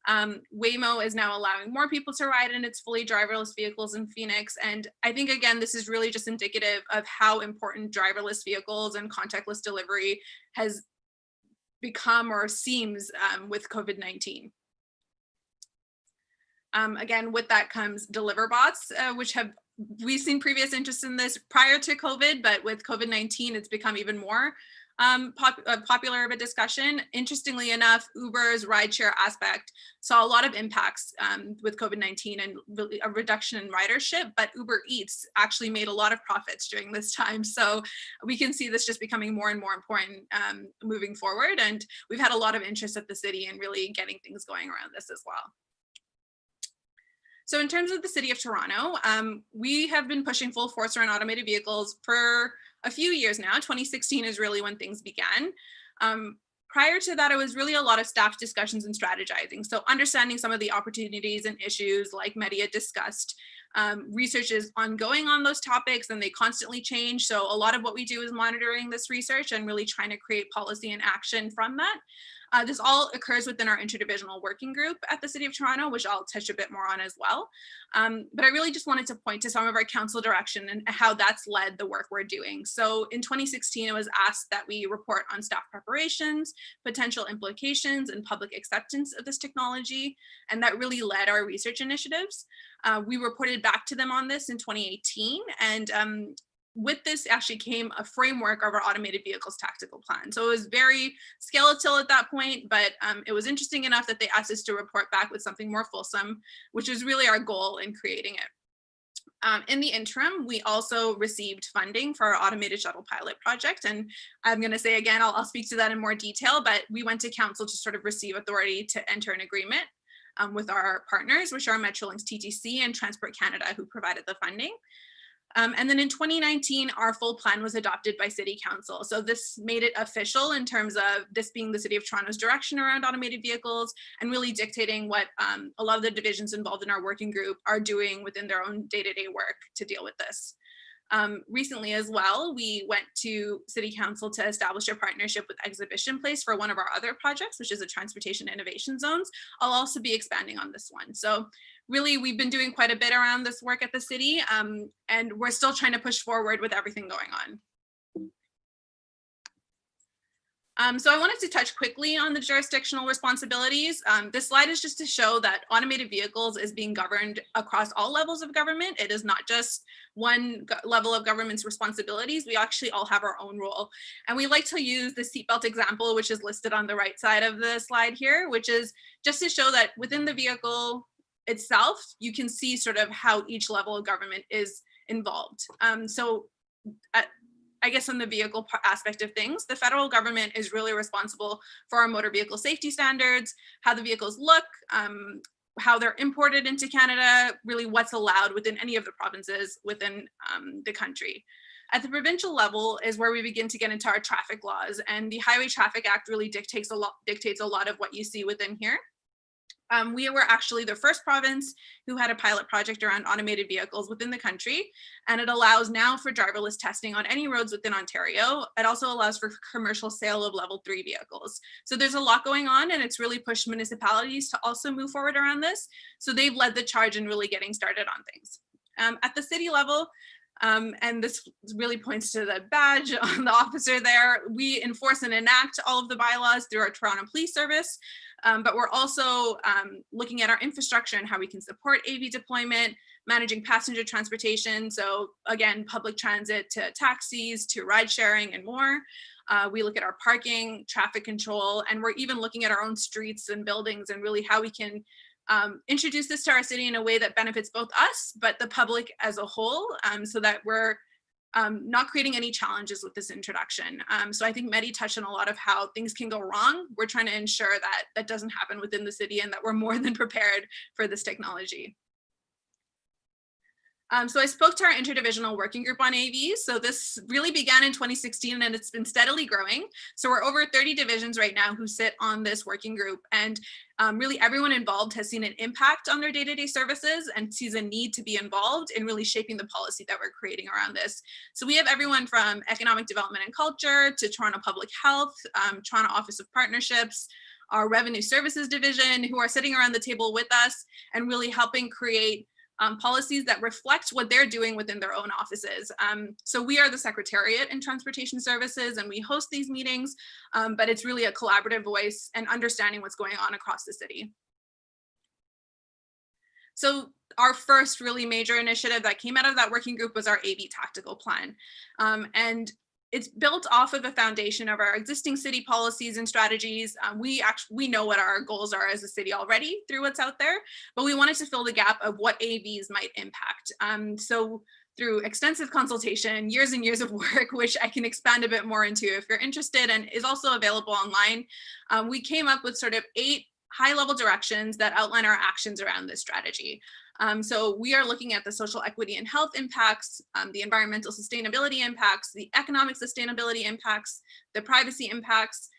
Waymo is now allowing more people to ride in its fully driverless vehicles in Phoenix. And I think, again, this is really just indicative of how important driverless vehicles and contactless delivery has become or seems with COVID-19. Again, with that comes deliver bots, which we've seen previous interest in this prior to COVID, but with COVID-19, it's become even more popular of a discussion. Interestingly enough, Uber's rideshare aspect saw a lot of impacts with COVID-19 and really a reduction in ridership, but Uber Eats actually made a lot of profits during this time. So we can see this just becoming more and more important moving forward. And we've had a lot of interest at the city in really getting things going around this as well. So in terms of the City of Toronto, we have been pushing full force around automated vehicles for a few years now. 2016 is really when things began. Prior to that, it was really a lot of staff discussions and strategizing. So understanding some of the opportunities and issues like Media discussed. Research is ongoing on those topics and they constantly change. So a lot of what we do is monitoring this research and really trying to create policy and action from that. This all occurs within our interdivisional working group at the City of Toronto, which I'll touch a bit more on as well. But I really just wanted to point to some of our council direction and how that's led the work we're doing. So in 2016, it was asked that we report on staff preparations, potential implications, and public acceptance of this technology. And that really led our research initiatives. We reported back to them on this in 2018. And with this actually came a framework of our automated vehicles tactical plan. So it was very skeletal at that point, but it was interesting enough that they asked us to report back with something more fulsome, which was really our goal in creating it. In the interim, we also received funding for our automated shuttle pilot project. And I'm going to say again, I'll speak to that in more detail, but we went to council to sort of receive authority to enter an agreement with our partners, which are Metrolinx TTC and Transport Canada, who provided the funding. And then in 2019, our full plan was adopted by City Council. So this made it official in terms of this being the City of Toronto's direction around automated vehicles and really dictating what a lot of the divisions involved in our working group are doing within their own day-to-day work to deal with this. Recently as well, we went to City Council to establish a partnership with Exhibition Place for one of our other projects, which is the Transportation Innovation Zones. I'll also be expanding on this one. So really, we've been doing quite a bit around this work at the city, and we're still trying to push forward with everything going on. So I wanted to touch quickly on the jurisdictional responsibilities. This slide is just to show that automated vehicles is being governed across all levels of government. It is not just one level of government's responsibilities. We actually all have our own role. And we like to use the seatbelt example, which is listed on the right side of the slide here, which is just to show that within the vehicle itself, you can see sort of how each level of government is involved. I guess on the vehicle aspect of things, the federal government is really responsible for our motor vehicle safety standards, how the vehicles look, how they're imported into Canada, really what's allowed within any of the provinces within the country. At the provincial level is where we begin to get into our traffic laws, and the Highway Traffic Act really dictates a lot of what you see within here. We were actually the first province who had a pilot project around automated vehicles within the country, and it allows now for driverless testing on any roads within Ontario. It also allows for commercial sale of level 3 vehicles. So there's a lot going on, and it's really pushed municipalities to also move forward around this. So they've led the charge in really getting started on things. At the city level, and this really points to the badge on the officer there, we enforce and enact all of the bylaws through our Toronto Police Service. But we're also looking at our infrastructure and how we can support AV deployment, managing passenger transportation. So again, public transit to taxis, to ride sharing and more. We look at our parking, traffic control, and we're even looking at our own streets and buildings and really how we can introduce this to our city in a way that benefits both us, but the public as a whole, so that we're not creating any challenges with this introduction. So I think Mehdi touched on a lot of how things can go wrong. We're trying to ensure that that doesn't happen within the city and that we're more than prepared for this technology. So I spoke to our interdivisional working group on AVs. So this really began in 2016 and it's been steadily growing. So we're over 30 divisions right now who sit on this working group, and really everyone involved has seen an impact on their day-to-day services and sees a need to be involved in really shaping the policy that we're creating around this. So we have everyone from economic development and culture to Toronto Public Health, Toronto Office of Partnerships, our revenue services division, who are sitting around the table with us and really helping create policies that reflect what they're doing within their own offices. So we are the Secretariat in Transportation Services and we host these meetings, but it's really a collaborative voice and understanding what's going on across the city. So our first really major initiative that came out of that working group was our AV tactical plan. And it's built off of a foundation of our existing city policies and strategies. We know what our goals are as a city already through what's out there, but we wanted to fill the gap of what AVs might impact. So through extensive consultation, years and years of work, which I can expand a bit more into if you're interested, and is also available online, we came up with sort of 8 high-level directions that outline our actions around this strategy. So we are looking at the social equity and health impacts, the environmental sustainability impacts, the economic sustainability impacts, the privacy impacts,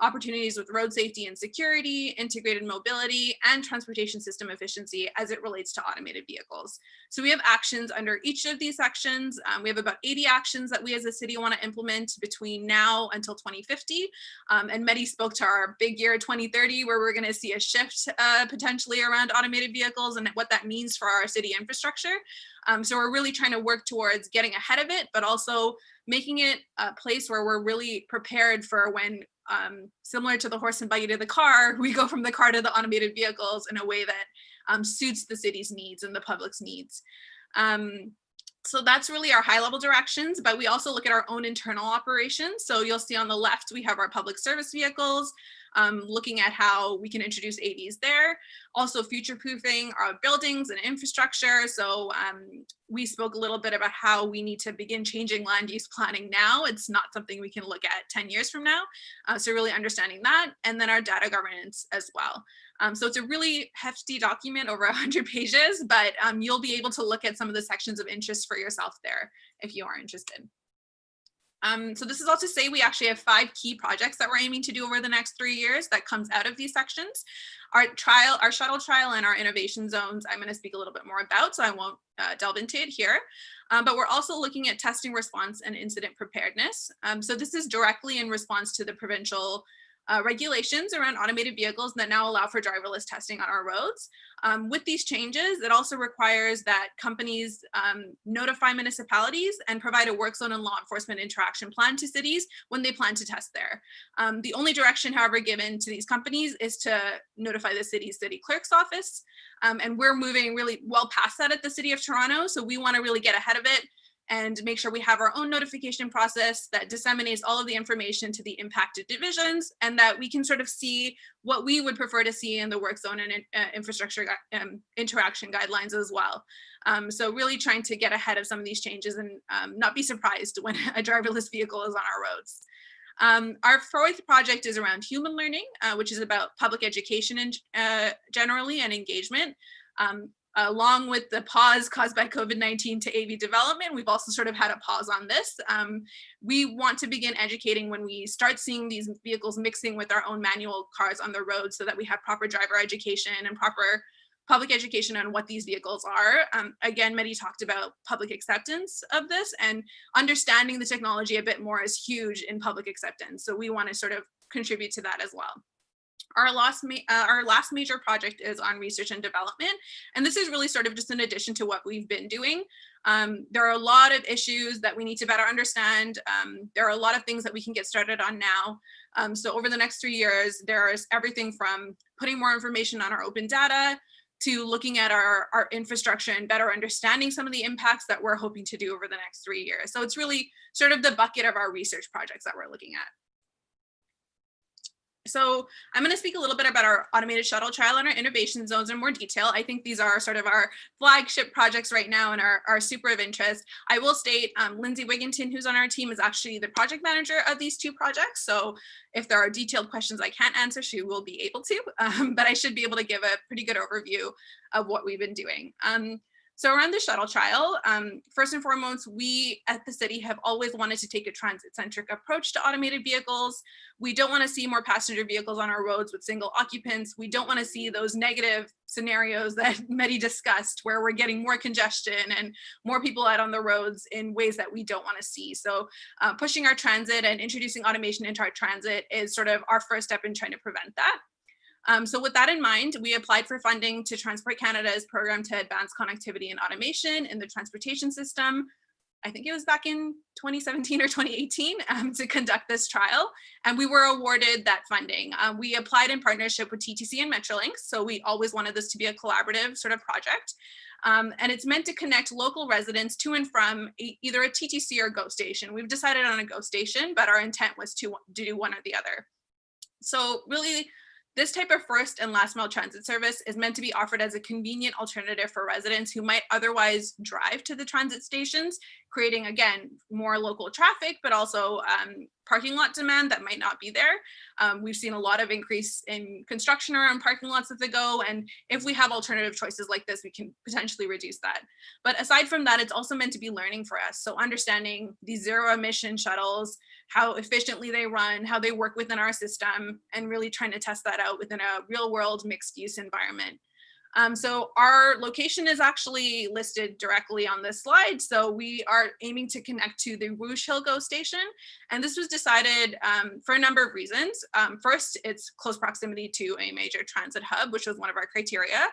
opportunities with road safety and security, integrated mobility, and transportation system efficiency as it relates to automated vehicles. So we have actions under each of these sections. We have about 80 actions that we as a city want to implement between now until 2050. And Mehdi spoke to our big year 2030, where we're going to see a shift potentially around automated vehicles and what that means for our city infrastructure. So we're really trying to work towards getting ahead of it, but also making it a place where we're really prepared for when, similar to the horse and buggy to the car, we go from the car to the automated vehicles in a way that suits the city's needs and the public's needs. So that's really our high level directions, but we also look at our own internal operations. So you'll see on the left, we have our public service vehicles, looking at how we can introduce AVs there. Also future-proofing our buildings and infrastructure. So we spoke a little bit about how we need to begin changing land use planning now. It's not something we can look at 10 years from now. So really understanding that, and then our data governance as well. So it's a really hefty document, over 100 pages, but you'll be able to look at some of the sections of interest for yourself there if you are interested. So this is all to say we actually have 5 key projects that we're aiming to do over the next 3 years that comes out of these sections. Our shuttle trial and our innovation zones, I'm going to speak a little bit more about, so I won't delve into it here. But we're also looking at testing response and incident preparedness. So this is directly in response to the provincial regulations around automated vehicles that now allow for driverless testing on our roads. With these changes, it also requires that companies notify municipalities and provide a work zone and law enforcement interaction plan to cities when they plan to test there. The only direction, however, given to these companies is to notify the city's city clerk's office. And we're moving really well past that at the City of Toronto. So we want to really get ahead of it and make sure we have our own notification process that disseminates all of the information to the impacted divisions, and that we can sort of see what we would prefer to see in the work zone and infrastructure interaction guidelines as well. So really trying to get ahead of some of these changes and not be surprised when a driverless vehicle is on our roads. Our 4th project is around human learning, which is about public education generally and engagement. Along with the pause caused by COVID-19 to AV development, we've also sort of had a pause on this. We want to begin educating when we start seeing these vehicles mixing with our own manual cars on the road, so that we have proper driver education and proper public education on what these vehicles are. Again, Mehdi talked about public acceptance of this, and understanding the technology a bit more is huge in public acceptance. So we want to sort of contribute to that as well. Our last major project is on research and development. And this is really sort of just an addition to what we've been doing. There are a lot of issues that we need to better understand. There are a lot of things that we can get started on now. So over the next 3 years, there is everything from putting more information on our open data to looking at our infrastructure and better understanding some of the impacts that we're hoping to do over the next 3 years. So it's really sort of the bucket of our research projects that we're looking at. So I'm going to speak a little bit about our automated shuttle trial and our innovation zones in more detail. I think these are sort of our flagship projects right now and are super of interest. I will state Lindsay Wigginton, who's on our team, is actually the project manager of these 2 projects. So if there are detailed questions I can't answer, she will be able to, but I should be able to give a pretty good overview of what we've been doing. So around the shuttle trial, first and foremost, we at the city have always wanted to take a transit-centric approach to automated vehicles. We don't want to see more passenger vehicles on our roads with single occupants. We don't want to see those negative scenarios that Mehdi discussed, where we're getting more congestion and more people out on the roads in ways that we don't want to see. So pushing our transit and introducing automation into our transit is sort of our first step in trying to prevent that. So with that in mind, we applied for funding to Transport Canada's program to advance connectivity and automation in the transportation system. I think it was back in 2017 or 2018 to conduct this trial, and we were awarded that funding. We applied in partnership with TTC and Metrolinx, so we always wanted this to be a collaborative sort of project. And it's meant to connect local residents to and from either a TTC or GO station. We've decided on a GO station, but our intent was to do one or the other. So really, this type of first and last mile transit service is meant to be offered as a convenient alternative for residents who might otherwise drive to the transit stations, creating, again, more local traffic, but also parking lot demand that might not be there. We've seen a lot of increase in construction around parking lots at the GO, and if we have alternative choices like this, we can potentially reduce that. But aside from that, it's also meant to be learning for us. So understanding these zero emission shuttles, how efficiently they run, how they work within our system, and really trying to test that out within a real world mixed use environment. So our location is actually listed directly on this slide. So we are aiming to connect to the Rouge Hill GO station. And this was decided for a number of reasons. First, it's close proximity to a major transit hub, which was one of our criteria.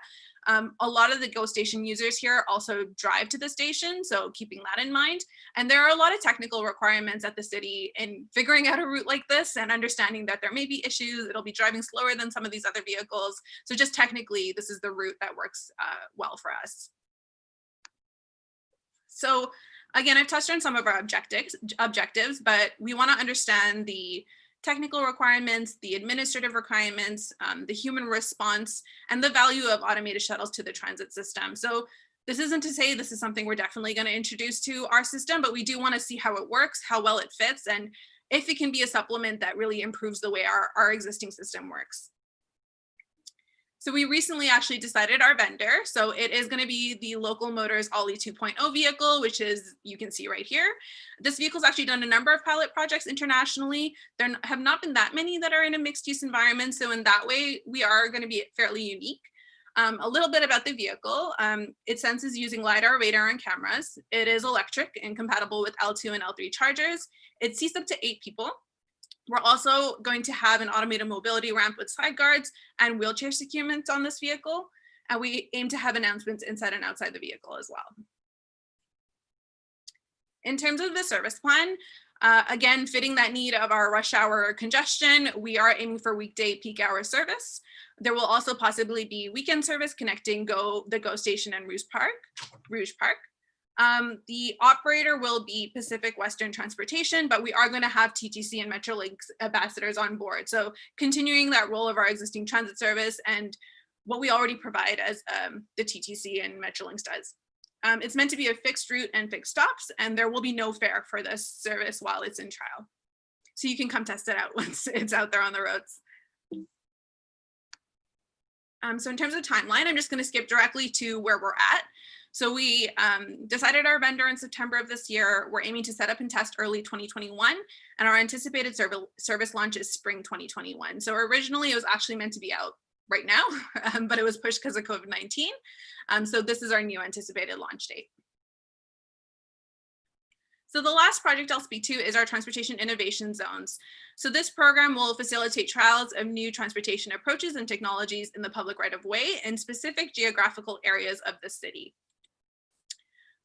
A lot of the GO station users here also drive to the station, so keeping that in mind. And there are a lot of technical requirements at the city in figuring out a route like this and understanding that there may be issues. It'll be driving slower than some of these other vehicles. So just technically, this is the route that works well for us. So again, I've touched on some of our objectives, but we want to understand the technical requirements, the administrative requirements, the human response, and the value of automated shuttles to the transit system. So this isn't to say this is something we're definitely going to introduce to our system, but we do want to see how it works, how well it fits, and if it can be a supplement that really improves the way our existing system works. So we recently actually decided our vendor. So it is going to be the Local Motors Ollie 2.0 vehicle, which is, you can see right here. This vehicle's actually done a number of pilot projects internationally. There have not been that many that are in a mixed use environment. So in that way, we are going to be fairly unique. A little bit about the vehicle. It senses using LiDAR, radar, and cameras. It is electric and compatible with L2 and L3 chargers. It seats up to 8 people. We're also going to have an automated mobility ramp with side guards and wheelchair securements on this vehicle. And we aim to have announcements inside and outside the vehicle as well. In terms of the service plan, again, fitting that need of our rush hour congestion, we are aiming for weekday peak hour service. There will also possibly be weekend service connecting the GO station and Rouge Park. The operator will be Pacific Western Transportation, but we are going to have TTC and Metrolinx ambassadors on board. So continuing that role of our existing transit service and what we already provide as the TTC and Metrolinx does. It's meant to be a fixed route and fixed stops, and there will be no fare for this service while it's in trial. So you can come test it out once it's out there on the roads. So in terms of timeline, I'm just going to skip directly to where we're at. So we decided our vendor in September of this year. We're aiming to set up and test early 2021, and our anticipated service launch is spring 2021. So originally it was actually meant to be out right now, but it was pushed because of COVID-19. So this is our new anticipated launch date. So the last project I'll speak to is our transportation innovation zones. So this program will facilitate trials of new transportation approaches and technologies in the public right of way in specific geographical areas of the city.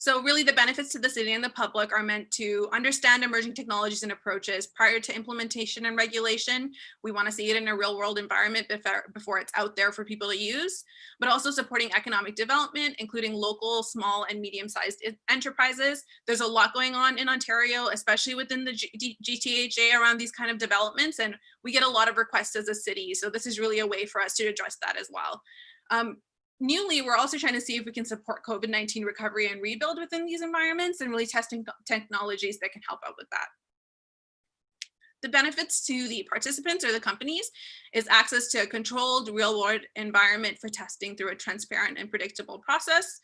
So really the benefits to the city and the public are meant to understand emerging technologies and approaches prior to implementation and regulation. We want to see it in a real world environment before it's out there for people to use, but also supporting economic development, including local, small and medium-sized enterprises. There's a lot going on in Ontario, especially within the GTHA around these kind of developments, and we get a lot of requests as a city. So this is really a way for us to address that as well. Newly, we're also trying to see if we can support COVID-19 recovery and rebuild within these environments and really testing technologies that can help out with that. The benefits to the participants or the companies is access to a controlled real-world environment for testing through a transparent and predictable process,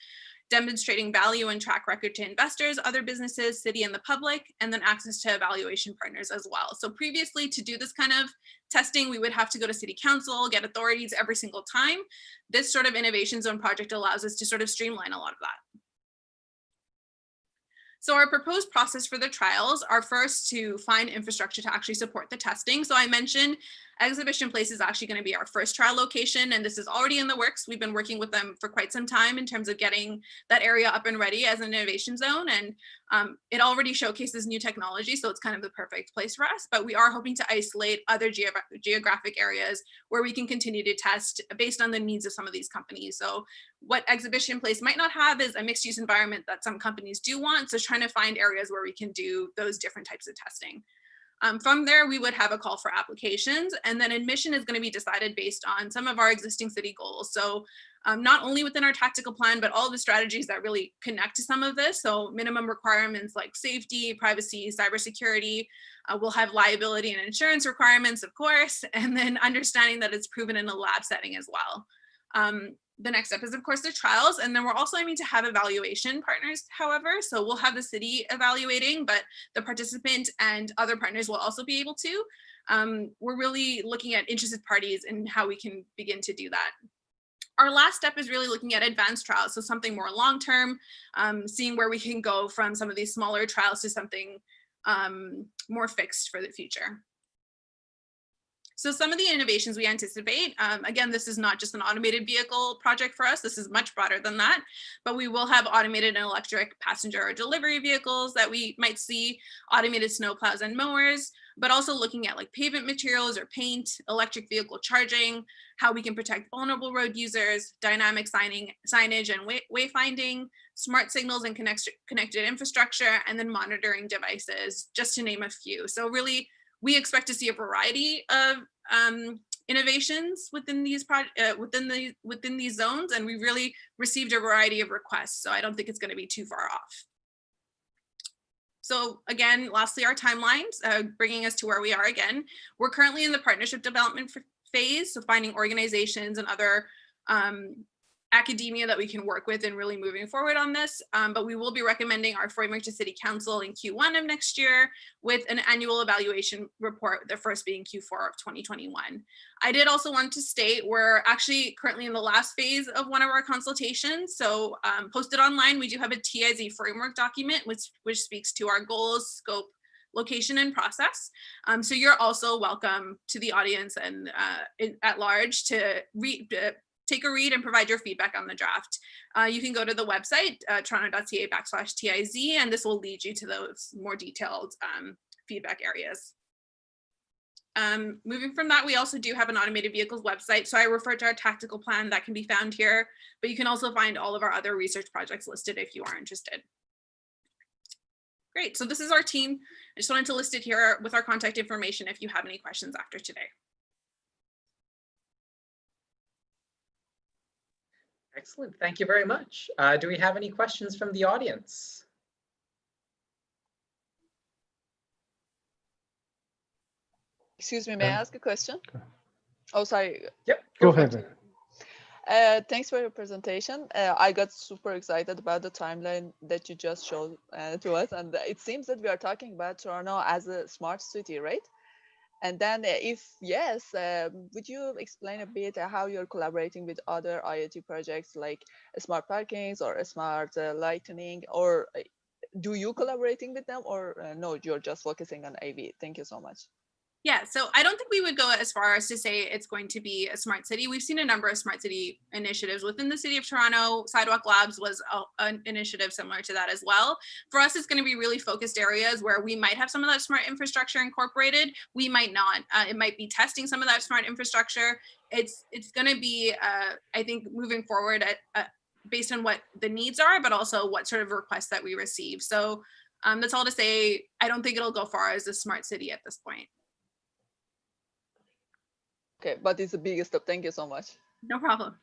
demonstrating value and track record to investors, other businesses, city, and the public, and then access to evaluation partners as well. So previously, to do this kind of testing, we would have to go to city council, get authorities every single time. This sort of innovation zone project allows us to sort of streamline a lot of that. So our proposed process for the trials are first to find infrastructure to actually support the testing. So I mentioned Exhibition Place is actually going to be our first trial location, and this is already in the works. We've been working with them for quite some time in terms of getting that area up and ready as an innovation zone, and it already showcases new technology, so it's kind of the perfect place for us. But we are hoping to isolate other geographic areas where we can continue to test based on the needs of some of these companies. So what Exhibition Place might not have is a mixed use environment that some companies do want, so trying to find areas where we can do those different types of testing. From there, we would have a call for applications, and then admission is going to be decided based on some of our existing city goals. So not only within our tactical plan, but all of the strategies that really connect to some of this. So minimum requirements like safety, privacy, cybersecurity. We'll have liability and insurance requirements, of course, and then understanding that it's proven in a lab setting as well. The next step is, of course, the trials. And then we're also aiming to have evaluation partners, however. So we'll have the city evaluating, but the participant and other partners will also be able to. We're really looking at interested parties and how we can begin to do that. Our last step is really looking at advanced trials. So something more long-term, seeing where we can go from some of these smaller trials to something more fixed for the future. So some of the innovations we anticipate, again, this is not just an automated vehicle project for us. This is much broader than that, but we will have automated and electric passenger or delivery vehicles that we might see, automated snowplows and mowers, but also looking at like pavement materials or paint, electric vehicle charging, how we can protect vulnerable road users, dynamic signage and wayfinding, smart signals and connected infrastructure, and then monitoring devices, just to name a few. So really, we expect to see a variety of innovations within these within these zones, and we really received a variety of requests. So I don't think it's going to be too far off. So again, lastly, our timelines, bringing us to where we are again. We're currently in the partnership development phase, so finding organizations and other academia that we can work with and really moving forward on this. But we will be recommending our framework to City Council in Q1 of next year with an annual evaluation report, the first being Q4 of 2021. I did also want to state we're actually currently in the last phase of one of our consultations. So posted online, we do have a TIZ framework document, which speaks to our goals, scope, location, and process. So you're also welcome to the audience and at large to take a read and provide your feedback on the draft. You can go to the website, toronto.ca/TIZ, and this will lead you to those more detailed feedback areas. Moving from that, we also do have an automated vehicles website. So I refer to our tactical plan that can be found here, but you can also find all of our other research projects listed if you are interested. Great, so this is our team. I just wanted to list it here with our contact information if you have any questions after today. Excellent, thank you very much. Do we have any questions from the audience? Excuse me, may I ask a question? Oh, sorry. Yep, Go ahead. Thanks for your presentation. I got super excited about the timeline that you just showed to us. And it seems that we are talking about Toronto as a smart city, right? And then if yes, would you explain a bit how you're collaborating with other IoT projects like smart parkings or smart lighting, or do you collaborating with them, or no, you're just focusing on AV? Thank you so much. Yeah, so I don't think we would go as far as to say it's going to be a smart city. We've seen a number of smart city initiatives within the city of Toronto. Sidewalk Labs was an initiative similar to that as well. For us, it's going to be really focused areas where we might have some of that smart infrastructure incorporated. We might not. It might be testing some of that smart infrastructure. It's going to be, I think, moving forward based on what the needs are, but also what sort of requests that we receive. So that's all to say, I don't think it'll go far as a smart city at this point. Okay, but it's the biggest step. Thank you so much. No problem.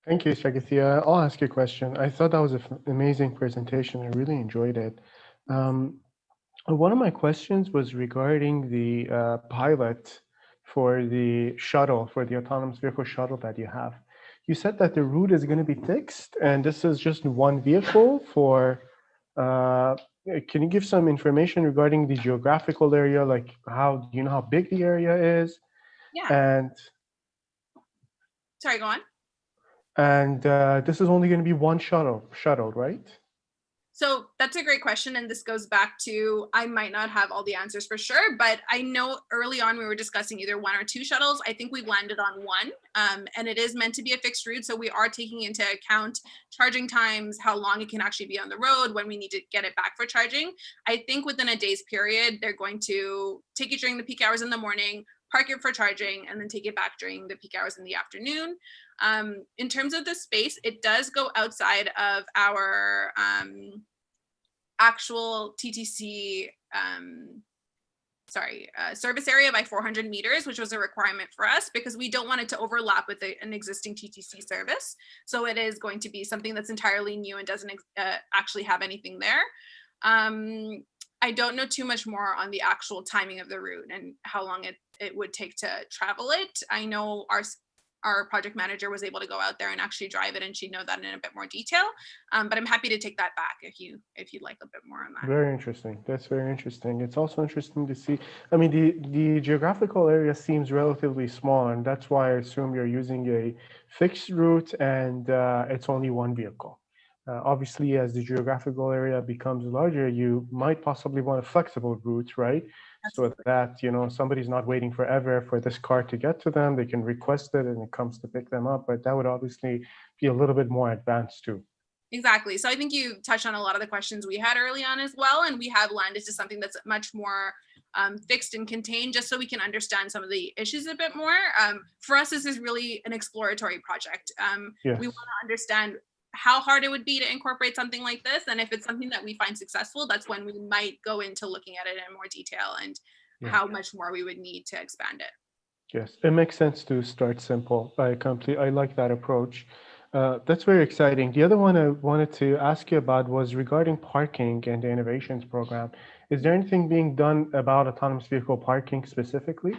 Thank you, Shagathia. I'll ask you a question. I thought that was an amazing presentation. I really enjoyed it. One of my questions was regarding the pilot for the shuttle, for the autonomous vehicle shuttle that you have. You said that the route is going to be fixed, and this is just one vehicle for can you give some information regarding the geographical area? Like, do you know how big the area is? Yeah. And sorry, go on. And this is only going to be one shuttle, right? So that's a great question. And this goes back to, I might not have all the answers for sure, but I know early on we were discussing either 1 or 2 shuttles. I think we've landed on 1, and it is meant to be a fixed route. So we are taking into account charging times, how long it can actually be on the road, when we need to get it back for charging. I think within a day's period, they're going to take it during the peak hours in the morning, park it for charging, and then take it back during the peak hours in the afternoon. In terms of the space, it does go outside of our actual TTC service area by 400 meters, which was a requirement for us because we don't want it to overlap with an existing TTC service. So it is going to be something that's entirely new and doesn't actually have anything there. I don't know too much more on the actual timing of the route and how long it would take to travel it. I know our project manager was able to go out there and actually drive it, and she'd know that in a bit more detail. But I'm happy to take that back if you'd like a bit more on that. Very interesting. That's very interesting. It's also interesting to see. I mean, the geographical area seems relatively small, and that's why I assume you're using a fixed route and it's only 1 vehicle. Obviously, as the geographical area becomes larger, you might possibly want a flexible route, right? Absolutely. So that, somebody's not waiting forever for this car to get to them. They can request it and it comes to pick them up, but that would obviously be a little bit more advanced too. Exactly. So I think you touched on a lot of the questions we had early on as well, and we have landed to something that's much more fixed and contained, just so we can understand some of the issues a bit more. For us, this is really an exploratory project. Yes. We want to understand how hard it would be to incorporate something like this. And if it's something that we find successful, that's when we might go into looking at it in more detail and how much more we would need to expand it. Yes, it makes sense to start simple. I like that approach. That's very exciting. The other one I wanted to ask you about was regarding parking and the innovations program. Is there anything being done about autonomous vehicle parking specifically?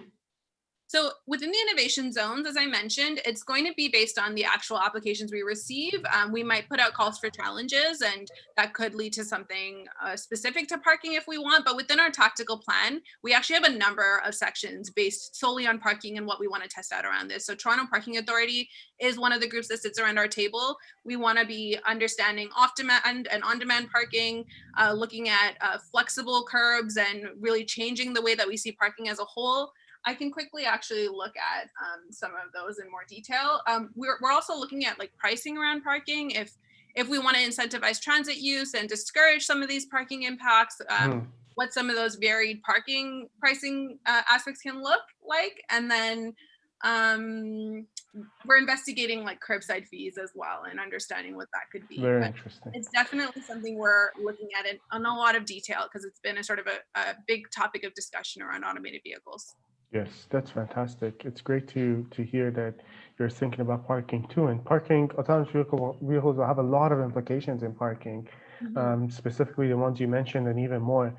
So within the innovation zones, as I mentioned, it's going to be based on the actual applications we receive. We might put out calls for challenges, and that could lead to something specific to parking if we want. But within our tactical plan, we actually have a number of sections based solely on parking and what we want to test out around this. So Toronto Parking Authority is one of the groups that sits around our table. We want to be understanding off-demand and on-demand parking, looking at flexible curbs and really changing the way that we see parking as a whole. I can quickly actually look at some of those in more detail. We're also looking at like pricing around parking. If we want to incentivize transit use and discourage some of these parking impacts, what some of those varied parking pricing aspects can look like. And then we're investigating like curbside fees as well and understanding what that could be. Very interesting. It's definitely something we're looking at in a lot of detail because it's been a sort of a big topic of discussion around automated vehicles. Yes, that's fantastic. It's great to hear that you're thinking about parking too. And parking, autonomous vehicles will have a lot of implications in parking, specifically the ones you mentioned and even more.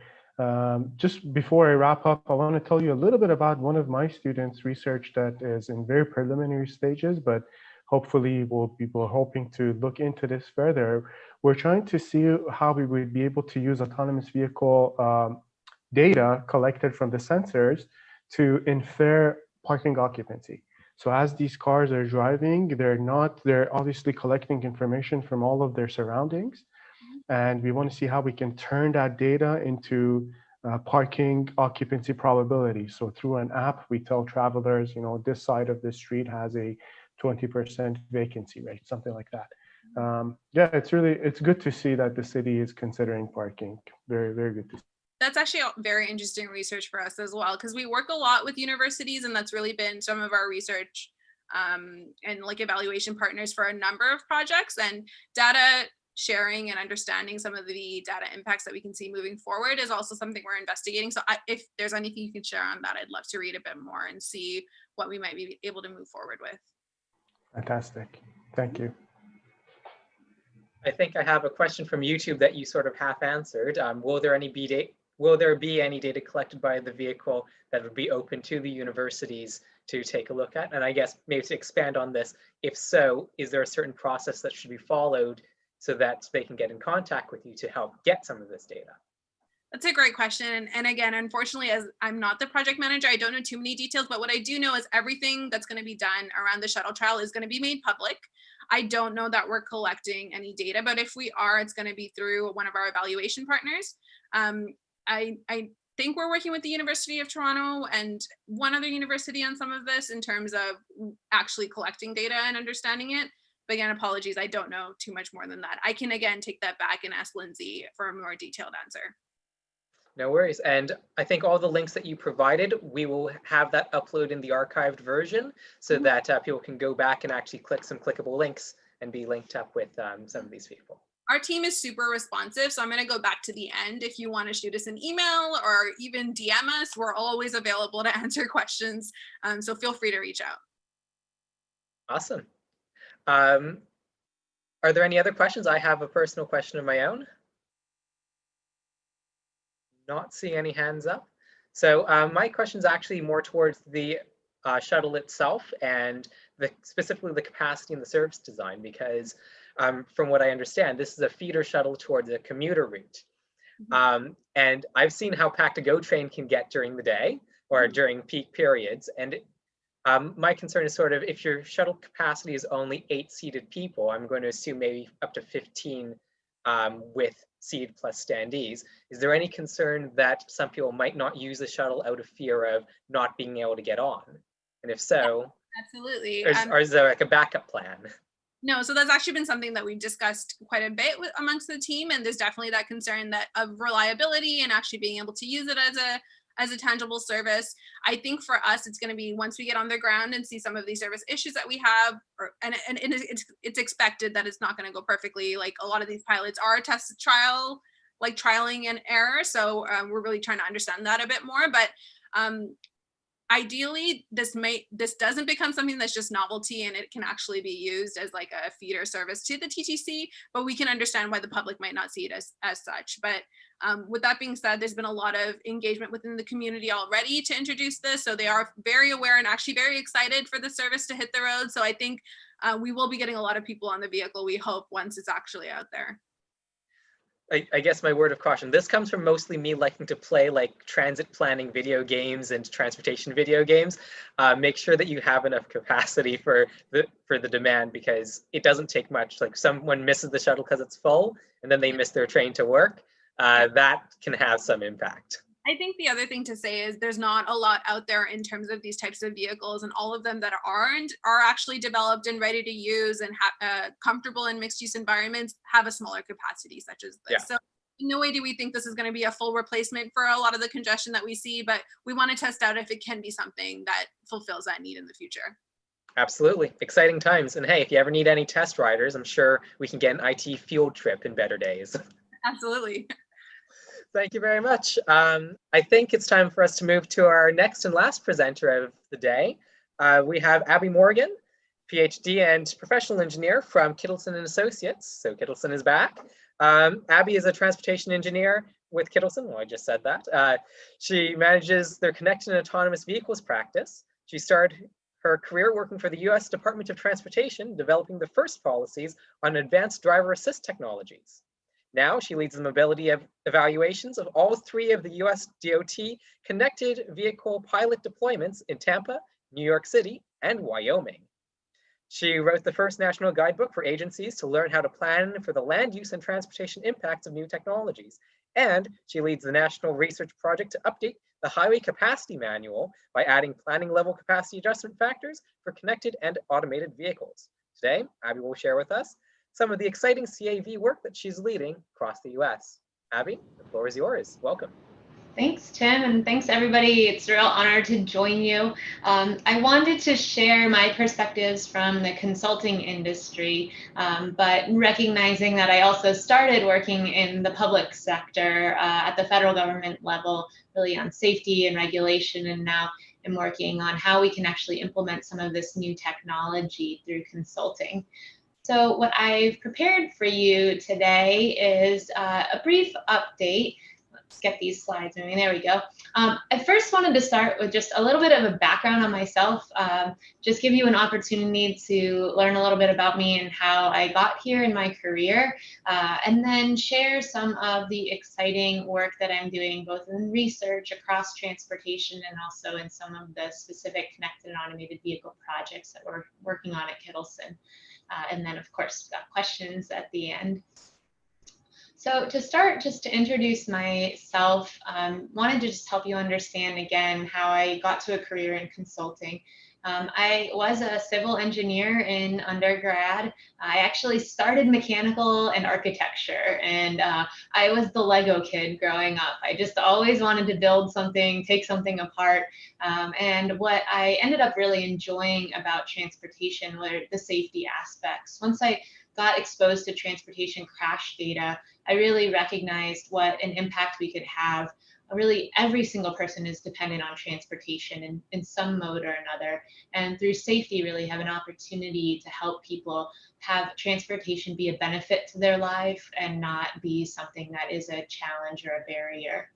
Just before I wrap up, I want to tell you a little bit about one of my students' research that is in very preliminary stages, but hopefully we're hoping to look into this further. We're trying to see how we would be able to use autonomous vehicle data collected from the sensors to infer parking occupancy. So as these cars are driving, they're obviously collecting information from all of their surroundings. And we want to see how we can turn that data into parking occupancy probability. So through an app, we tell travelers, this side of the street has a 20% vacancy rate, something like that. It's good to see that the city is considering parking. Very, very good to see. That's actually very interesting research for us as well, because we work a lot with universities, and that's really been some of our research and like evaluation partners for a number of projects. And data sharing and understanding some of the data impacts that we can see moving forward is also something we're investigating. So if there's anything you can share on that, I'd love to read a bit more and see what we might be able to move forward with. Fantastic. Thank you. I think I have a question from YouTube that you sort of half answered. Will there be any data collected by the vehicle that would be open to the universities to take a look at? And I guess maybe to expand on this, if so, is there a certain process that should be followed so that they can get in contact with you to help get some of this data? That's a great question. And again, unfortunately, as I'm not the project manager, I don't know too many details, but what I do know is everything that's going to be done around the shuttle trial is going to be made public. I don't know that we're collecting any data, but if we are, it's going to be through one of our evaluation partners. I think we're working with the University of Toronto and one other university on some of this in terms of actually collecting data and understanding it. But again, apologies, I don't know too much more than that. I can again take that back and ask Lindsay for a more detailed answer. No worries. And I think all the links that you provided, we will have that upload in the archived version so that people can go back and actually click some clickable links and be linked up with some of these people. Our team is super responsive, so I'm going to go back to the end. If you want to shoot us an email or even DM us, we're always available to answer questions. So feel free to reach out. Awesome. Are there any other questions? I have a personal question of my own. Not seeing any hands up. So my question is actually more towards the shuttle itself and specifically the capacity and the service design, because from what I understand, this is a feeder shuttle towards a commuter route. And I've seen how packed a GO train can get during the day or during peak periods. And my concern is sort of if your shuttle capacity is only 8 seated people, I'm going to assume maybe up to 15 with seated plus standees. Is there any concern that some people might not use the shuttle out of fear of not being able to get on? And if so, absolutely. Or is there like a backup plan? No, so that's actually been something that we've discussed quite a bit amongst the team, and there's definitely that concern that of reliability and actually being able to use it as a tangible service. I think for us, it's going to be once we get on the ground and see some of these service issues that we have, and it's expected that it's not going to go perfectly. Like a lot of these pilots are trialing and error, so we're really trying to understand that a bit more. But ideally, this doesn't become something that's just novelty and it can actually be used as like a feeder service to the TTC, but we can understand why the public might not see it as such. But with that being said, there's been a lot of engagement within the community already to introduce this. So they are very aware and actually very excited for the service to hit the road. So I think we will be getting a lot of people on the vehicle, we hope, once it's actually out there. I guess my word of caution, this comes from mostly me liking to play like transit planning video games and transportation video games. Make sure that you have enough capacity for the demand, because it doesn't take much. Like someone misses the shuttle because it's full and then they miss their train to work. That can have some impact. I think the other thing to say is there's not a lot out there in terms of these types of vehicles, and all of them that aren't are actually developed and ready to use and comfortable in mixed use environments have a smaller capacity such as this. Yeah. So in no way do we think this is going to be a full replacement for a lot of the congestion that we see, but we want to test out if it can be something that fulfills that need in the future. Absolutely. Exciting times. And hey, if you ever need any test riders, I'm sure we can get an IT field trip in better days. Absolutely. Thank you very much. I think it's time for us to move to our next and last presenter of the day. We have Abby Morgan, PhD and professional engineer from Kittelson Associates. So Kittelson is back. Abby is a transportation engineer with Kittelson. Well, I just said that. She manages their connected and autonomous vehicles practice. She started her career working for the US Department of Transportation, developing the first policies on advanced driver assist technologies. Now she leads the mobility evaluations of all 3 of the US DOT connected vehicle pilot deployments in Tampa, New York City, and Wyoming. She wrote the first national guidebook for agencies to learn how to plan for the land use and transportation impacts of new technologies. And she leads the national research project to update the Highway Capacity Manual by adding planning level capacity adjustment factors for connected and automated vehicles. Today, Abby will share with us some of the exciting CAV work that she's leading across the US. Abby, the floor is yours. Welcome. Thanks, Tim, and thanks everybody. It's a real honor to join you. I wanted to share my perspectives from the consulting industry, but recognizing that I also started working in the public sector at the federal government level, really on safety and regulation, and now I'm working on how we can actually implement some of this new technology through consulting. So what I've prepared for you today is a brief update. Let's get these slides moving. There we go. I first wanted to start with just a little bit of a background on myself, just give you an opportunity to learn a little bit about me and how I got here in my career, and then share some of the exciting work that I'm doing both in research across transportation and also in some of the specific connected and automated vehicle projects that we're working on at Kittelson. And then, of course, got questions at the end. So to start, just to introduce myself, wanted to just help you understand again how I got to a career in consulting. I was a civil engineer in undergrad. I actually started mechanical and architecture, and I was the Lego kid growing up. I just always wanted to build something, take something apart. And what I ended up really enjoying about transportation were the safety aspects. Once I got exposed to transportation crash data, I really recognized what an impact we could have. Really, every single person is dependent on transportation in some mode or another. And through safety, really have an opportunity to help people have transportation be a benefit to their life and not be something that is a challenge or a barrier.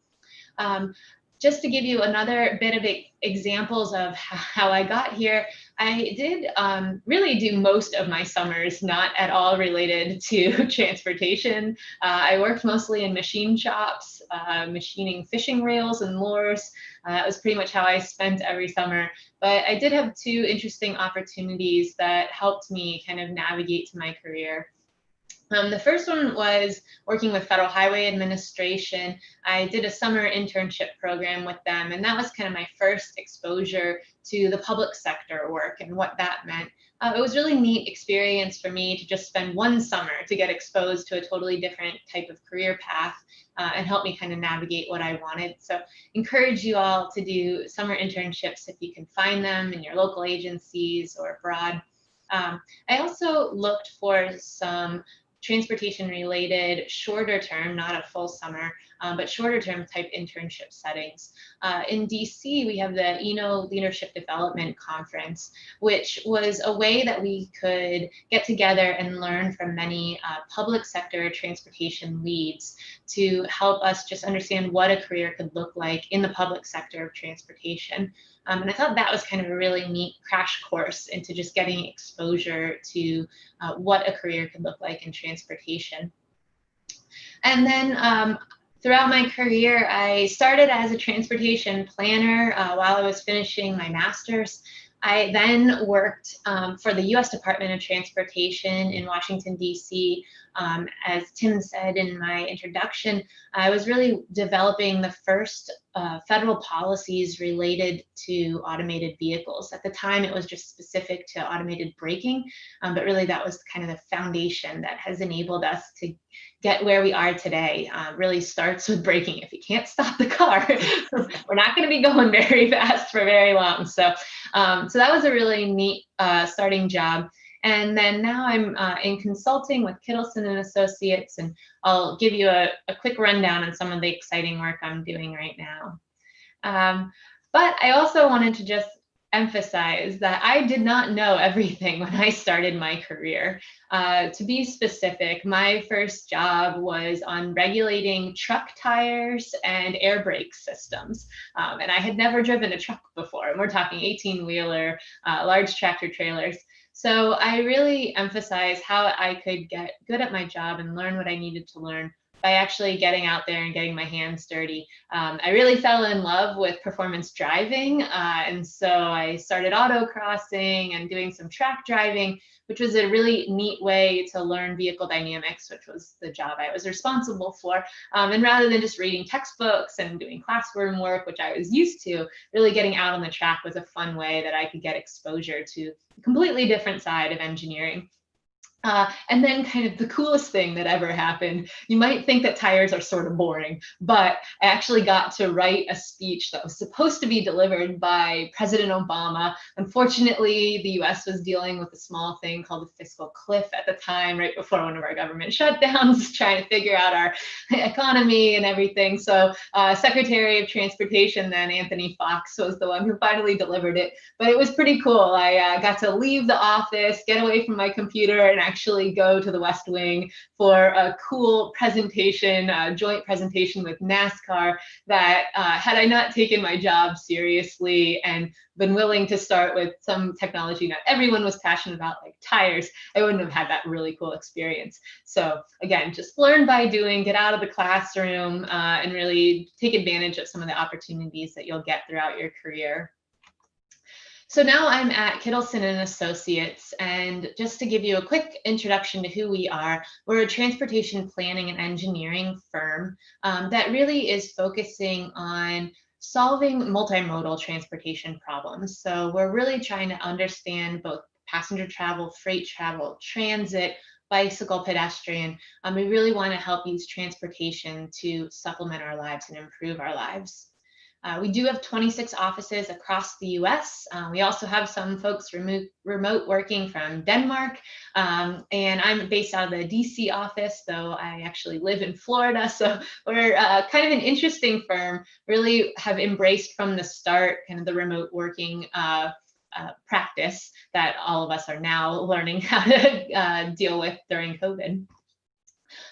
Just to give you another bit of examples of how I got here, I did really do most of my summers not at all related to transportation. I worked mostly in machine shops, machining fishing reels and lures. That was pretty much how I spent every summer. But I did have two interesting opportunities that helped me kind of navigate to my career. The first one was working with Federal Highway Administration. I did a summer internship program with them, and that was kind of my first exposure to the public sector work and what that meant. It was really neat experience for me to just spend one summer to get exposed to a totally different type of career path and help me kind of navigate what I wanted. So encourage you all to do summer internships if you can find them in your local agencies or abroad. I also looked for some transportation related shorter term, not a full summer, but shorter term type internship settings. In DC, we have the Leadership Development Conference, which was a way that we could get together and learn from many public sector transportation leads to help us just understand what a career could look like in the public sector of transportation. And I thought that was kind of a really neat crash course into just getting exposure to what a career could look like in transportation. And then throughout my career, I started as a transportation planner while I was finishing my master's. I then worked for the U.S. Department of Transportation in Washington, D.C. As Tim said in my introduction, I was really developing the first federal policies related to automated vehicles. At the time, it was just specific to automated braking, but really that was kind of the foundation that has enabled us to get where we are today. Really starts with braking. If you can't stop the car, we're not going to be going very fast for very long. So that was a really neat starting job. And then now I'm in consulting with Kittelson Associates, and I'll give you a quick rundown on some of the exciting work I'm doing right now. But I also wanted to just emphasize that I did not know everything when I started my career. To be specific, my first job was on regulating truck tires and air brake systems. And I had never driven a truck before. And we're talking 18-wheeler, large tractor trailers. So I really emphasize how I could get good at my job and learn what I needed to learn by actually getting out there and getting my hands dirty. I really fell in love with performance driving. And so I started autocrossing and doing some track driving, which was a really neat way to learn vehicle dynamics, which was the job I was responsible for. And rather than just reading textbooks and doing classroom work, which I was used to, really getting out on the track was a fun way that I could get exposure to a completely different side of engineering. And then kind of the coolest thing that ever happened, you might think that tires are sort of boring, but I actually got to write a speech that was supposed to be delivered by President Obama. Unfortunately, the US was dealing with a small thing called the fiscal cliff at the time, right before one of our government shutdowns, trying to figure out our economy and everything. So Secretary of Transportation then, Anthony Fox, was the one who finally delivered it. But it was pretty cool. I got to leave the office, get away from my computer, and actually go to the West Wing for a cool presentation, joint presentation with NASCAR that had I not taken my job seriously and been willing to start with some technology not everyone was passionate about, like tires, I wouldn't have had that really cool experience. So again, just learn by doing, get out of the classroom and really take advantage of some of the opportunities that you'll get throughout your career. So now I'm at Kittelson Associates, and just to give you a quick introduction to who we are, we're a transportation planning and engineering firm that really is focusing on solving multimodal transportation problems. So we're really trying to understand both passenger travel, freight travel, transit, bicycle, pedestrian. We really want to help use transportation to supplement our lives and improve our lives. We do have 26 offices across the US. We also have some folks remote working from Denmark. And I'm based out of the DC office, though I actually live in Florida. So we're kind of an interesting firm, really have embraced from the start kind of the remote working practice that all of us are now learning how to deal with during COVID.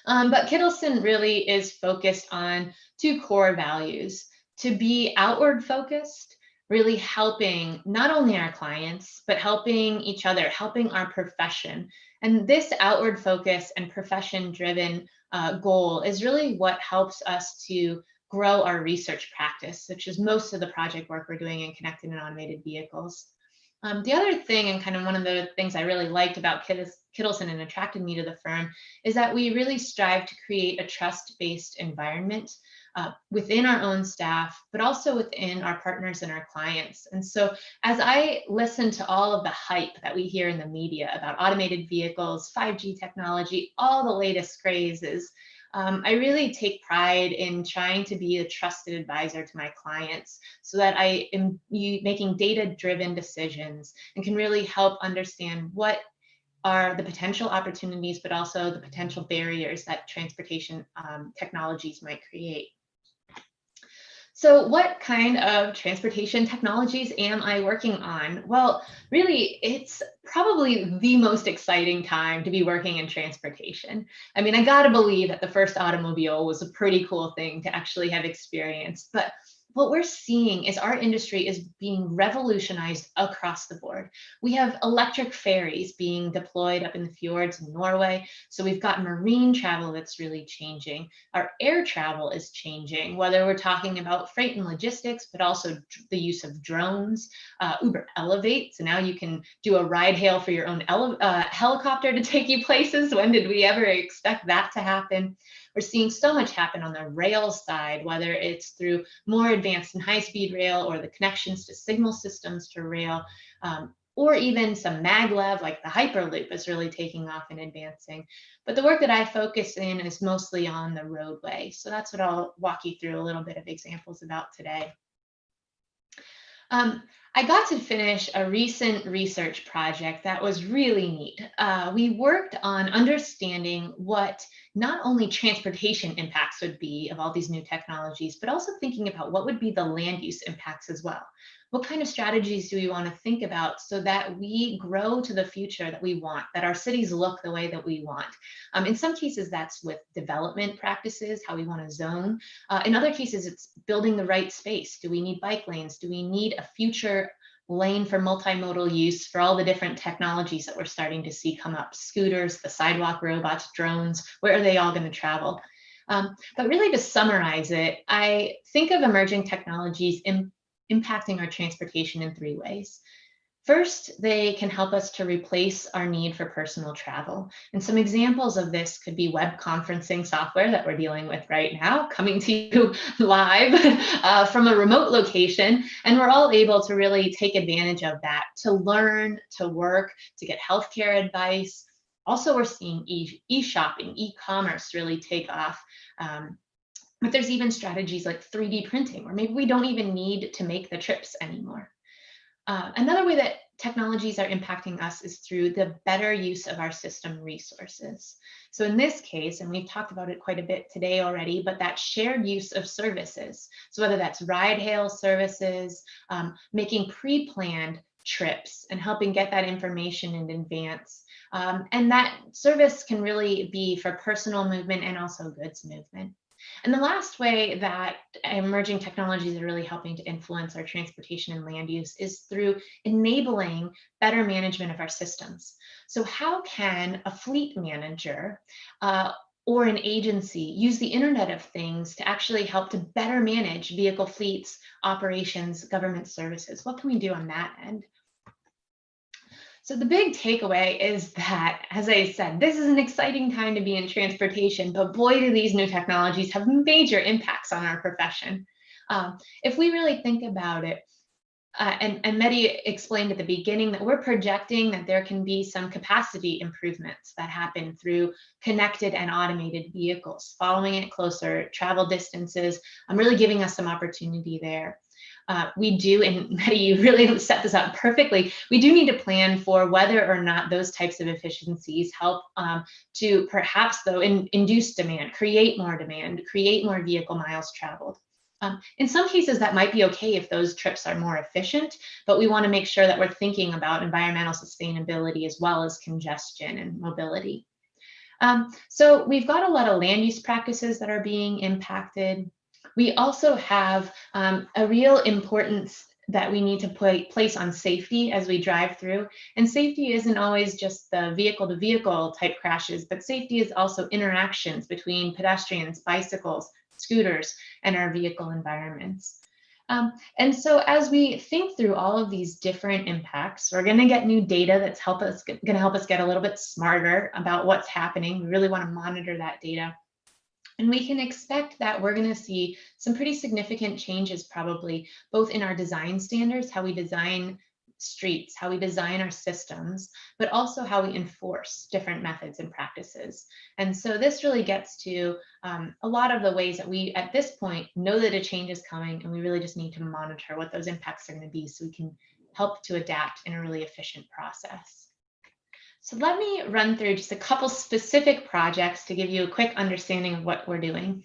But Kittelson really is focused on two core values: to be outward focused, really helping not only our clients, but helping each other, helping our profession. And this outward focus and profession driven goal is really what helps us to grow our research practice, which is most of the project work we're doing in connected and automated vehicles. The other thing, and kind of one of the things I really liked about Kittelson and attracted me to the firm, is that we really strive to create a trust-based environment within our own staff, but also within our partners and our clients. And so as I listen to all of the hype that we hear in the media about automated vehicles, 5G technology, all the latest crazes, I really take pride in trying to be a trusted advisor to my clients so that I am making data-driven decisions and can really help understand what are the potential opportunities, but also the potential barriers that transportation technologies might create. So what kind of transportation technologies am I working on? Well, really, it's probably the most exciting time to be working in transportation. I mean, I gotta believe that the first automobile was a pretty cool thing to actually have experienced, but what we're seeing is our industry is being revolutionized across the board. We have electric ferries being deployed up in the fjords in Norway. So we've got marine travel that's really changing. Our air travel is changing, whether we're talking about freight and logistics, but also the use of drones. Uber Elevate, so now you can do a ride hail for your own helicopter to take you places. When did we ever expect that to happen? We're seeing so much happen on the rail side, whether it's through more advanced and high-speed rail or the connections to signal systems to rail, or even some maglev like the Hyperloop is really taking off and advancing. But the work that I focus in is mostly on the roadway. So that's what I'll walk you through a little bit of examples about today. I got to finish a recent research project that was really neat. We worked on understanding what not only transportation impacts would be of all these new technologies, but also thinking about what would be the land use impacts as well. What kind of strategies do we want to think about so that we grow to the future that we want, that our cities look the way that we want? In some cases, that's with development practices, how we want to zone. In other cases, it's building the right space. Do we need bike lanes? Do we need a future lane for multimodal use for all the different technologies that we're starting to see come up? Scooters, the sidewalk robots, drones, where are they all going to travel? But really, to summarize it, I think of emerging technologies impacting our transportation in three ways. First, they can help us to replace our need for personal travel. And some examples of this could be web conferencing software that we're dealing with right now, coming to you live from a remote location. And we're all able to really take advantage of that to learn, to work, to get healthcare advice. Also, we're seeing e-shopping, e-commerce really take off. But there's even strategies like 3D printing, where maybe we don't even need to make the trips anymore. Another way that technologies are impacting us is through the better use of our system resources. So in this case, and we've talked about it quite a bit today already, but that shared use of services. So whether that's ride hail services, making pre-planned trips and helping get that information in advance. And that service can really be for personal movement and also goods movement. And the last way that emerging technologies are really helping to influence our transportation and land use is through enabling better management of our systems. So how can a fleet manager or an agency use the Internet of Things to actually help to better manage vehicle fleets, operations, government services? What can we do on that end? So the big takeaway is that, as I said, this is an exciting time to be in transportation, but boy, do these new technologies have major impacts on our profession. If we really think about it, and Mehdi explained at the beginning that we're projecting that there can be some capacity improvements that happen through connected and automated vehicles, following it closer, travel distances, really giving us some opportunity there. We do, and Mehdi, you really set this up perfectly, we do need to plan for whether or not those types of efficiencies help to perhaps, though, induce demand, create more vehicle miles traveled. In some cases, that might be okay if those trips are more efficient, but we want to make sure that we're thinking about environmental sustainability as well as congestion and mobility. So we've got a lot of land use practices that are being impacted. We also have a real importance that we need to place on safety as we drive through. And safety isn't always just the vehicle-to-vehicle type crashes, but safety is also interactions between pedestrians, bicycles, scooters, and our vehicle environments. And so as we think through all of these different impacts, we're going to get new data that's going to help us get a little bit smarter about what's happening. We really want to monitor that data. And we can expect that we're going to see some pretty significant changes probably, both in our design standards, how we design streets, how we design our systems, but also how we enforce different methods and practices. And so this really gets to a lot of the ways that we, at this point, know that a change is coming, and we really just need to monitor what those impacts are going to be so we can help to adapt in a really efficient process. So let me run through just a couple specific projects to give you a quick understanding of what we're doing.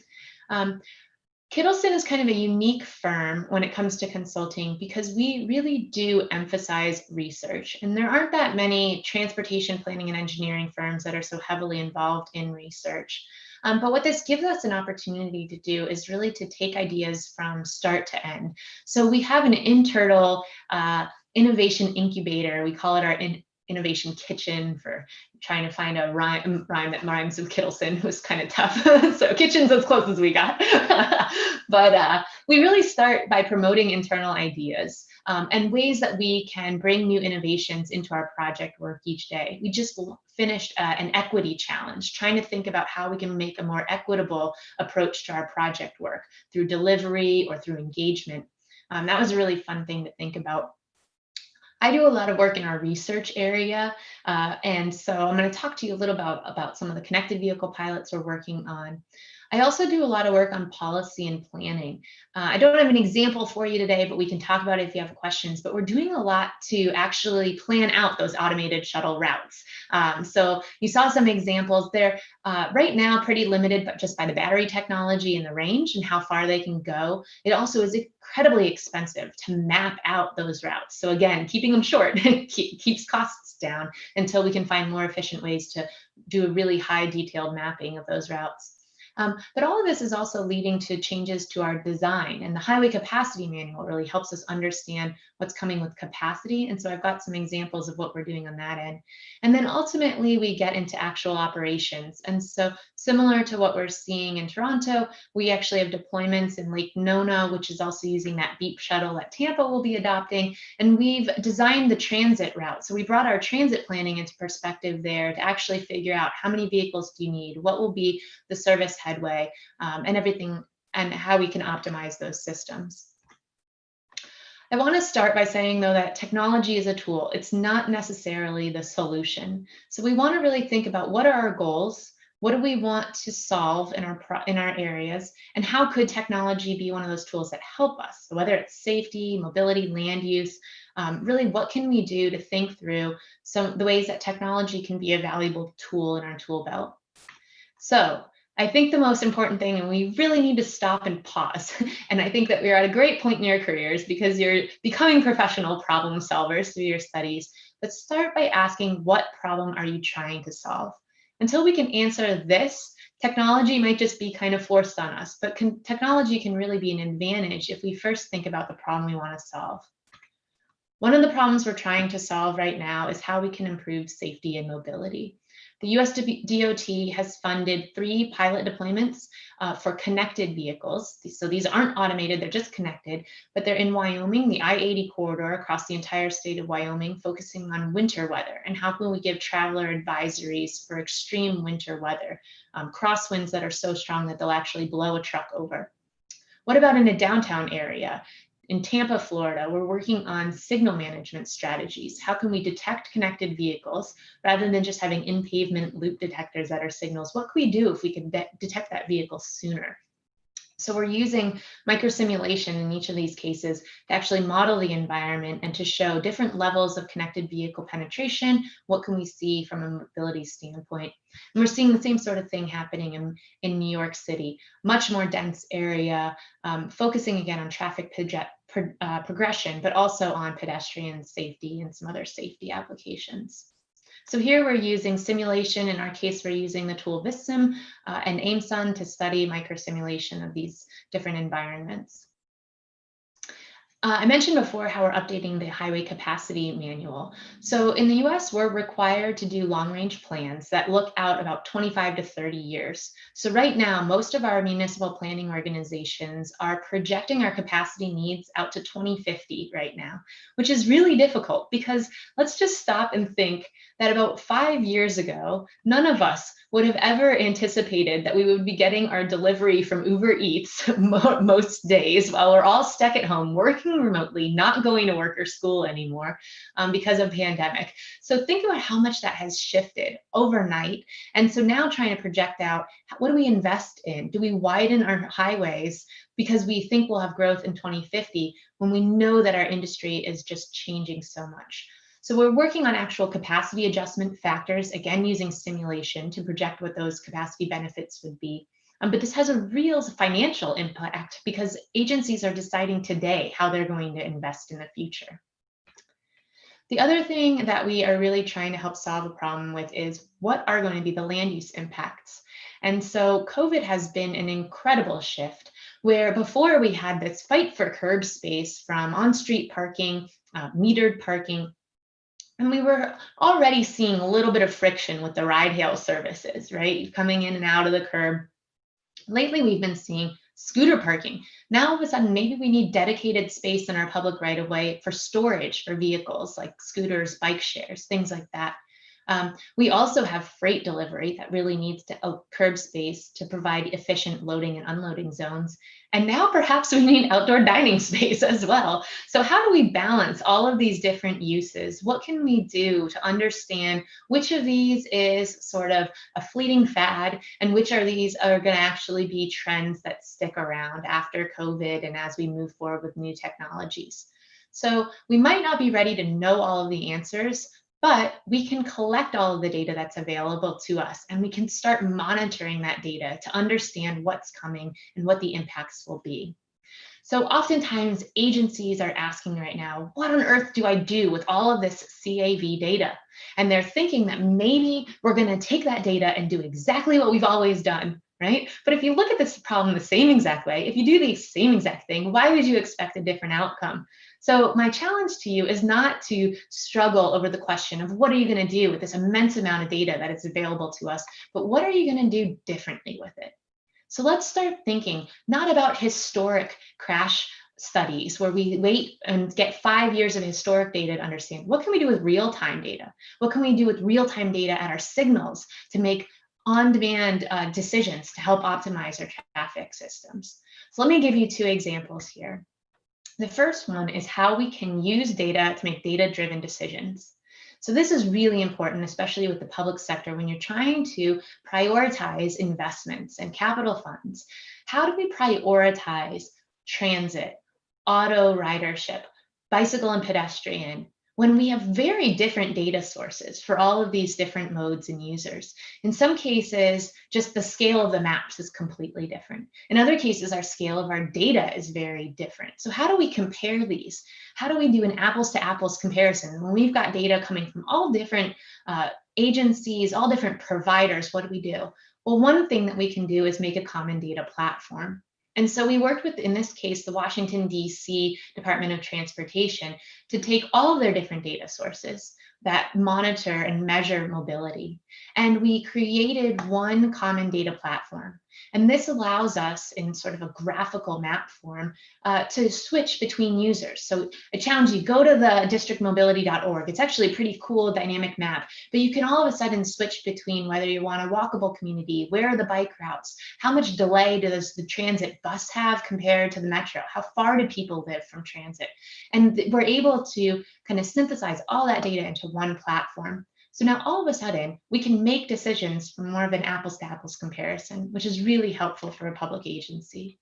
Kittelson is kind of a unique firm when it comes to consulting because we really do emphasize research, and there aren't that many transportation planning and engineering firms that are so heavily involved in research. But what this gives us an opportunity to do is really to take ideas from start to end. So we have an internal innovation incubator. We call it our innovation kitchen, for trying to find a rhyme that rhymes with Kittelson was kind of tough. So kitchen's as close as we got. But we really start by promoting internal ideas and ways that we can bring new innovations into our project work each day. We just finished an equity challenge, trying to think about how we can make a more equitable approach to our project work through delivery or through engagement. That was a really fun thing to think about. I do a lot of work in our research area, and so I'm going to talk to you a little about some of the connected vehicle pilots we're working on. I also do a lot of work on policy and planning. I don't have an example for you today, but we can talk about it if you have questions. But we're doing a lot to actually plan out those automated shuttle routes. So you saw some examples there. Right now, pretty limited, but just by the battery technology and the range and how far they can go. It also is incredibly expensive to map out those routes. So again, keeping them short keeps costs down until we can find more efficient ways to do a really high detailed mapping of those routes. But all of this is also leading to changes to our design, and the highway capacity manual really helps us understand what's coming with capacity. And so I've got some examples of what we're doing on that end. And then ultimately we get into actual operations. And so similar to what we're seeing in Toronto, we actually have deployments in Lake Nona, which is also using that beep shuttle that Tampa will be adopting. And we've designed the transit route. So we brought our transit planning into perspective there to actually figure out how many vehicles do you need, what will be the service headway, and everything, and how we can optimize those systems. I want to start by saying, though, that technology is a tool. It's not necessarily the solution. So we want to really think about what are our goals, what do we want to solve in our areas, and how could technology be one of those tools that help us? So whether it's safety, mobility, land use, really what can we do to think through the ways that technology can be a valuable tool in our tool belt. So I think the most important thing, and we really need to stop and pause, and I think that we're at a great point in your careers because you're becoming professional problem solvers through your studies, but start by asking, what problem are you trying to solve? Until we can answer this, technology might just be kind of forced on us, but technology can really be an advantage if we first think about the problem we want to solve. One of the problems we're trying to solve right now is how we can improve safety and mobility. The US DOT has funded 3 pilot deployments for connected vehicles. So these aren't automated, they're just connected, but they're in Wyoming, the I-80 corridor across the entire state of Wyoming, focusing on winter weather and how can we give traveler advisories for extreme winter weather, crosswinds that are so strong that they'll actually blow a truck over. What about in a downtown area? In Tampa, Florida, we're working on signal management strategies. How can we detect connected vehicles rather than just having in-pavement loop detectors that are signals? What can we do if we can detect that vehicle sooner? So we're using microsimulation in each of these cases to actually model the environment and to show different levels of connected vehicle penetration. What can we see from a mobility standpoint? And we're seeing the same sort of thing happening in New York City, much more dense area, focusing again on traffic progression, but also on pedestrian safety and some other safety applications. So here we're using simulation. In our case, we're using the tool VisSim and AimSun to study microsimulation of these different environments. I mentioned before how we're updating the highway capacity manual. So in the US, we're required to do long-range plans that look out about 25 to 30 years. So right now, most of our municipal planning organizations are projecting our capacity needs out to 2050 right now, which is really difficult because let's just stop and think that about 5 years ago, none of us would have ever anticipated that we would be getting our delivery from Uber Eats most days while we're all stuck at home working remotely, not going to work or school anymore because of pandemic. So think about how much that has shifted overnight. And so now trying to project out, what do we invest in? Do we widen our highways because we think we'll have growth in 2050 when we know that our industry is just changing so much? So we're working on actual capacity adjustment factors, again, using simulation to project what those capacity benefits would be. But this has a real financial impact because agencies are deciding today how they're going to invest in the future. The other thing that we are really trying to help solve a problem with is what are going to be the land use impacts. And so COVID has been an incredible shift where before we had this fight for curb space from on-street parking, metered parking, and we were already seeing a little bit of friction with the ride-hail services, right? Coming in and out of the curb. Lately, we've been seeing scooter parking. Now, all of a sudden, maybe we need dedicated space in our public right-of-way for storage for vehicles like scooters, bike shares, things like that. We also have freight delivery that really needs to curb space to provide efficient loading and unloading zones. And now perhaps we need outdoor dining space as well. So how do we balance all of these different uses? What can we do to understand which of these is sort of a fleeting fad and which of these are going to actually be trends that stick around after COVID and as we move forward with new technologies? So we might not be ready to know all of the answers, but we can collect all of the data that's available to us and we can start monitoring that data to understand what's coming and what the impacts will be. So oftentimes agencies are asking right now, what on earth do I do with all of this CAV data? And they're thinking that maybe we're going to take that data and do exactly what we've always done, right? But if you look at this problem the same exact way, if you do the same exact thing, why would you expect a different outcome? So my challenge to you is not to struggle over the question of what are you going to do with this immense amount of data that is available to us, but what are you going to do differently with it? So let's start thinking not about historic crash studies where we wait and get 5 years of historic data to understand what can we do with real-time data? What can we do with real-time data at our signals to make on-demand decisions to help optimize our traffic systems? So let me give you 2 examples here. The first one is how we can use data to make data-driven decisions. So this is really important, especially with the public sector, when you're trying to prioritize investments and capital funds. How do we prioritize transit, auto ridership, bicycle and pedestrian, when we have very different data sources for all of these different modes and users? In some cases, just the scale of the maps is completely different. In other cases, our scale of our data is very different. So how do we compare these? How do we do an apples to apples comparison? When we've got data coming from all different agencies, all different providers, what do we do? Well, one thing that we can do is make a common data platform. And so we worked with, in this case, the Washington, D.C. Department of Transportation to take all of their different data sources, that monitor and measure mobility. And we created one common data platform. And this allows us in sort of a graphical map form to switch between users. So I challenge you, go to the districtmobility.org. It's actually a pretty cool dynamic map, but you can all of a sudden switch between whether you want a walkable community, where are the bike routes, how much delay does the transit bus have compared to the metro, how far do people live from transit? And we're able to kind of synthesize all that data into one platform. So now all of a sudden, we can make decisions from more of an apples to apples comparison, which is really helpful for a public agency.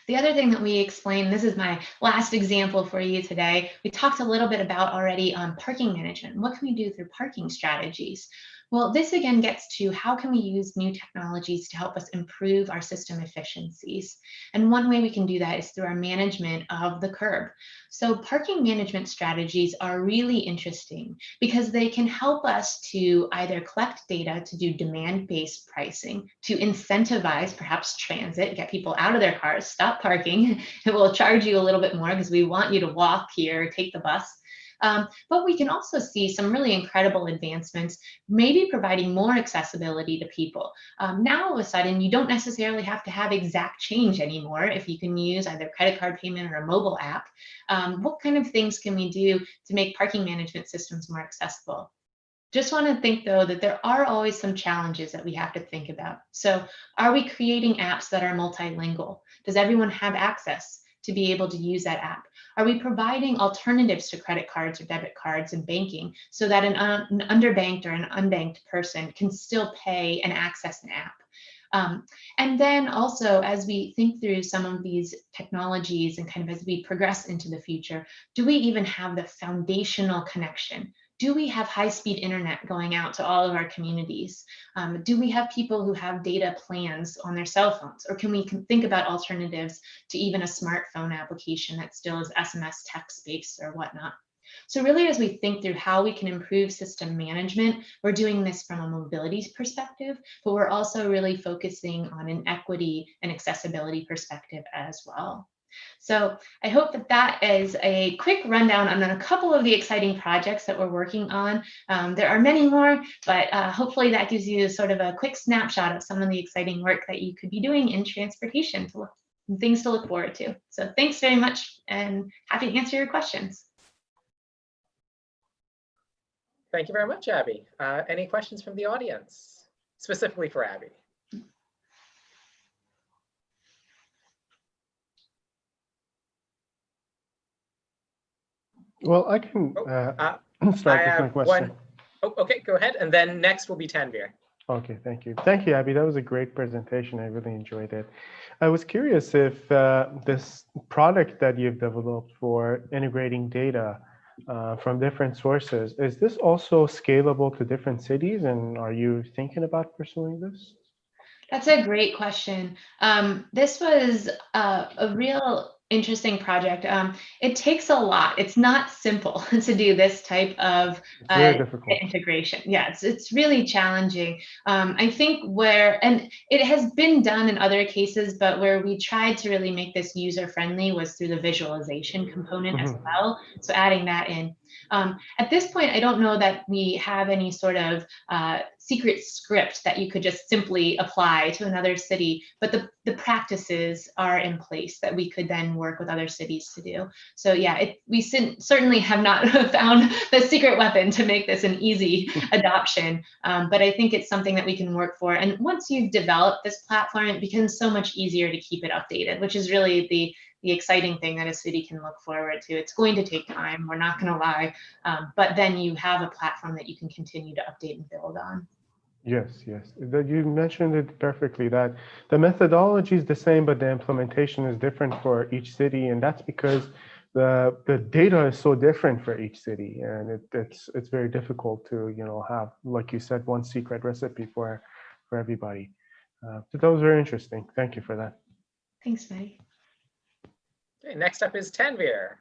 The other thing that we explained, this is my last example for you today, we talked a little bit about already on parking management. What can we do through parking strategies? Well, this again gets to how can we use new technologies to help us improve our system efficiencies? And one way we can do that is through our management of the curb. So parking management strategies are really interesting because they can help us to either collect data to do demand-based pricing, to incentivize perhaps transit, get people out of their cars, stop parking. It will charge you a little bit more because we want you to walk here, take the bus. But we can also see some really incredible advancements, maybe providing more accessibility to people. Now, all of a sudden, you don't necessarily have to have exact change anymore if you can use either credit card payment or a mobile app. What kind of things can we do to make parking management systems more accessible? Just want to think, though, that there are always some challenges that we have to think about. So are we creating apps that are multilingual? Does everyone have access to be able to use that app? Are we providing alternatives to credit cards or debit cards and banking so that an underbanked or an unbanked person can still pay and access an app? And then also, as we think through some of these technologies and kind of as we progress into the future, do we even have the foundational connection? Do we have high-speed internet going out to all of our communities? Do we have people who have data plans on their cell phones? Or can we think about alternatives to even a smartphone application that still is SMS text-based or whatnot? So really, as we think through how we can improve system management, we're doing this from a mobility perspective, but we're also really focusing on an equity and accessibility perspective as well. So I hope that that is a quick rundown on a couple of the exciting projects that we're working on. There are many more, but hopefully that gives you sort of a quick snapshot of some of the exciting work that you could be doing in transportation, things to look forward to. So thanks very much and happy to answer your questions. Thank you very much, Abby. Any questions from the audience, specifically for Abby? Well, I can start with my question. Oh, okay, go ahead. And then next will be Tanvir. Okay, thank you. Thank you, Abby. That was a great presentation. I really enjoyed it. I was curious if this product that you've developed for integrating data from different sources, is this also scalable to different cities? And are you thinking about pursuing this? That's a great question. This was a real interesting project. It takes a lot. It's not simple to do this type of integration. Yeah, it's really challenging. I think and it has been done in other cases, but where we tried to really make this user-friendly was through the visualization component as well. So adding that in. At this point, I don't know that we have any sort of secret script that you could just simply apply to another city, but the practices are in place that we could then work with other cities to do. So yeah, we certainly have not found the secret weapon to make this an easy adoption, but I think it's something that we can work for. And once you've developed this platform, it becomes so much easier to keep it updated, which is really the exciting thing that a city can look forward to. It's going to take time, we're not going to lie, but then you have a platform that you can continue to update and build on. Yes, yes. You mentioned it perfectly, that the methodology is the same, but the implementation is different for each city. And that's because the data is so different for each city. And it's very difficult to, have, like you said, one secret recipe for everybody. So that was very interesting. Thank you for that. Thanks, Mike. Okay, next up is Tanvir.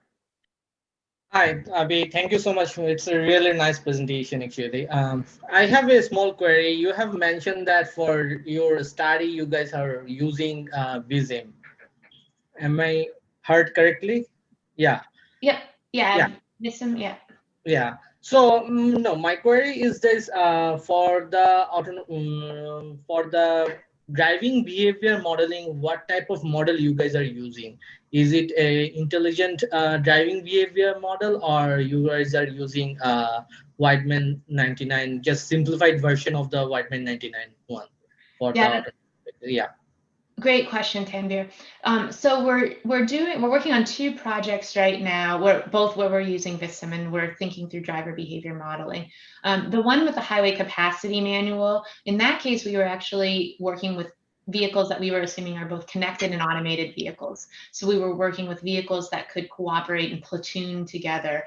Hi, Abhi. Thank you so much. It's a really nice presentation, actually. I have a small query. You have mentioned that for your study, you guys are using Vism. Am I heard correctly? Yeah. Yep. Yeah. Vism. Yeah. Yeah. So no, my query is this: for the for the driving behavior modeling, what type of model you guys are using? Is it a intelligent driving behavior model, or you guys are using Whiteman 99, just simplified version of the Whiteman 99 one for the Yeah, yeah. great question, Tanvir. So we're working on two projects right now. Where we're using Vissim and we're thinking through driver behavior modeling. The one with the highway capacity manual, in that case, we were actually working with vehicles that we were assuming are both connected and automated vehicles. So we were working with vehicles that could cooperate and platoon together.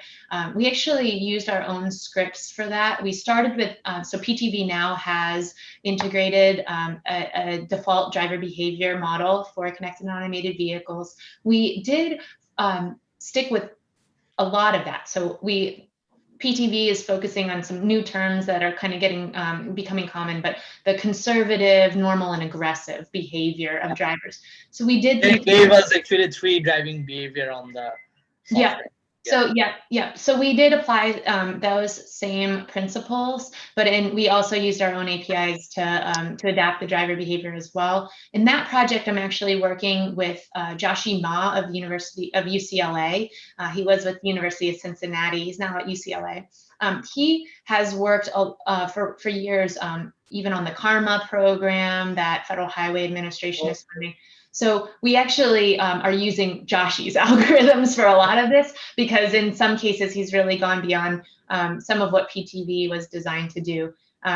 We actually used our own scripts for that. We started with, so PTV now has integrated a default driver behavior model for connected and automated vehicles. We did stick with a lot of that. So PTV is focusing on some new terms that are kind of becoming common, but the conservative, normal, and aggressive behavior of drivers. So we did. They gave us actually 3 driving behavior on the software. Yeah. So yeah. So we did apply those same principles, but we also used our own APIs to adapt the driver behavior as well. In that project, I'm actually working with Joshi Ma of UCLA. He was with the University of Cincinnati. He's now at UCLA. He has worked for years, even on the Karma program that Federal Highway Administration is funding. So we actually are using Joshi's algorithms for a lot of this, because in some cases he's really gone beyond some of what PTV was designed to do.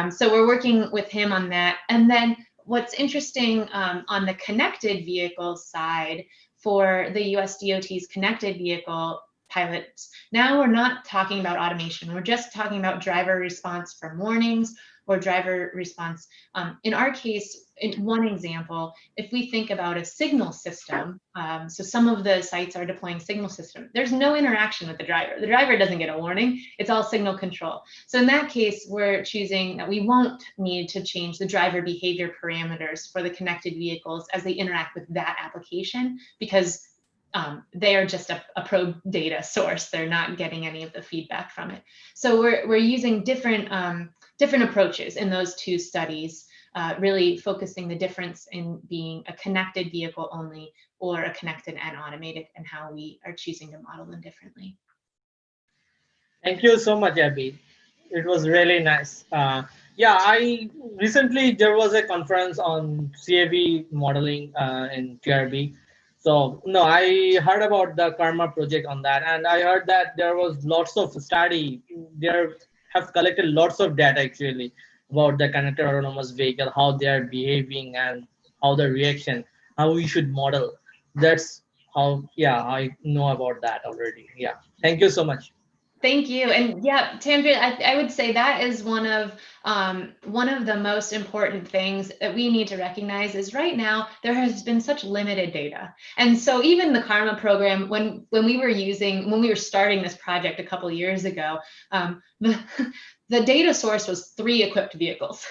So we're working with him on that. And then what's interesting on the connected vehicle side for the US DOT's connected vehicle pilots, now we're not talking about automation. We're just talking about driver response for mornings or driver response. In our case, in one example, if we think about a signal system, so some of the sites are deploying signal system, there's no interaction with the driver. The driver doesn't get a warning, it's all signal control. So in that case, we're choosing that we won't need to change the driver behavior parameters for the connected vehicles as they interact with that application, because they are just a probe data source. They're not getting any of the feedback from it. So we're using different approaches in those two studies, really focusing the difference in being a connected vehicle only or a connected and automated, and how we are choosing to model them differently. Thank you so much, Abby. It was really nice. I recently there was a conference on CAV modeling in TRB. So no, I heard about the Karma project on that, and I heard that there was lots of study. There have collected lots of data actually about the connected autonomous vehicle, how they are behaving and how the reaction, how we should model. That's how I know about that already. Yeah, thank you so much. Thank you. And yeah, Tanvir, I would say that is one of the most important things that we need to recognize is right now there has been such limited data. And so even the Karma program, when we were starting this project a couple of years ago, the data source was 3 equipped vehicles.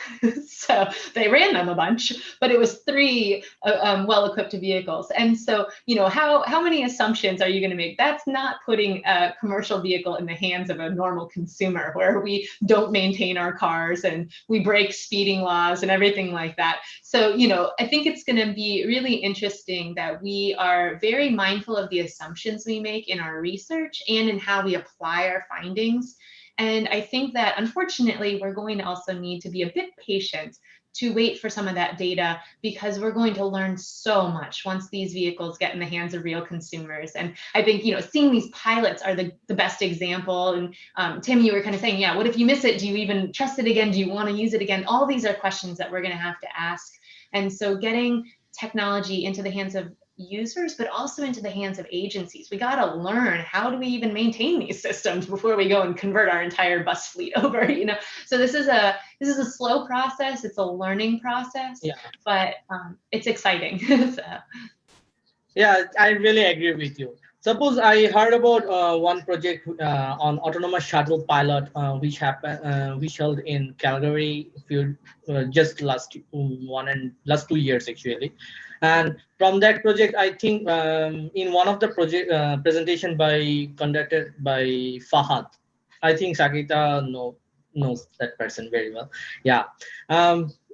So they ran them a bunch, but it was 3 well-equipped vehicles. And so, how many assumptions are you going to make? That's not putting a commercial vehicle in the hands of a normal consumer, where we don't maintain our cars and we break speeding laws and everything like that. So, I think it's going to be really interesting that we are very mindful of the assumptions we make in our research and in how we apply our findings. And I think that unfortunately, we're going to also need to be a bit patient to wait for some of that data, because we're going to learn so much once these vehicles get in the hands of real consumers. And I think, seeing these pilots are the best example. And Tim, you were kind of saying, what if you miss it? Do you even trust it again? Do you want to use it again? All these are questions that we're going to have to ask. And so getting technology into the hands of users, but also into the hands of agencies. We got to learn, how do we even maintain these systems before we go and convert our entire bus fleet over, So this is a slow process. It's a learning process, but it's exciting. So. Yeah, I really agree with you. Suppose I heard about one project on autonomous shuttle pilot, which held in Calgary just last 2 years actually. And from that project, I think in one of the project presentation conducted by Fahad, I think Sakita knows that person very well. Yeah.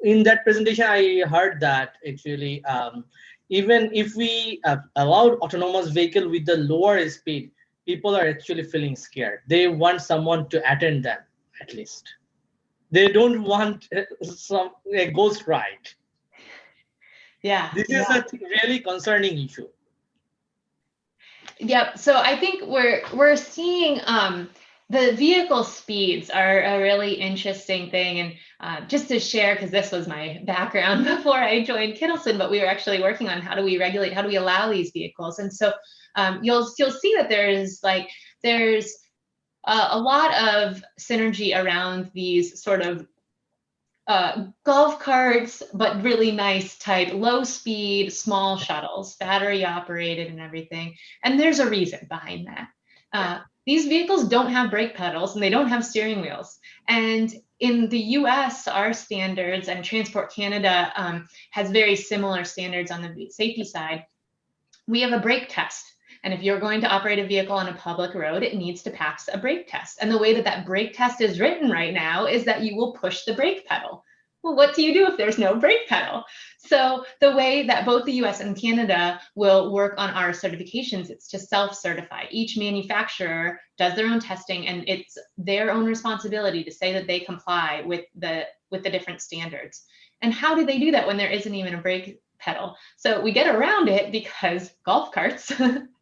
In that presentation, I heard that actually, even if we allowed autonomous vehicle with the lower speed, people are actually feeling scared. They want someone to attend them at least. They don't want a ghost ride. Yeah. This is a really concerning issue. Yep. So I think we're seeing the vehicle speeds are a really interesting thing. And just to share, because this was my background before I joined Kittelson, but we were actually working on how do we regulate, how do we allow these vehicles? And so you'll see that there's a lot of synergy around these sort of golf carts, but really nice type, low speed, small shuttles, battery operated and everything. And there's a reason behind that. These vehicles don't have brake pedals and they don't have steering wheels. And in the US, our standards, and Transport Canada has very similar standards on the safety side. We have a brake test. And if you're going to operate a vehicle on a public road, it needs to pass a brake test. And the way that that brake test is written right now is that you will push the brake pedal. Well, what do you do if there's no brake pedal? So the way that both the US and Canada will work on our certifications, it's to self-certify. Each manufacturer does their own testing, and it's their own responsibility to say that they comply with the different standards. And how do they do that when there isn't even a brake pedal? So we get around it because golf carts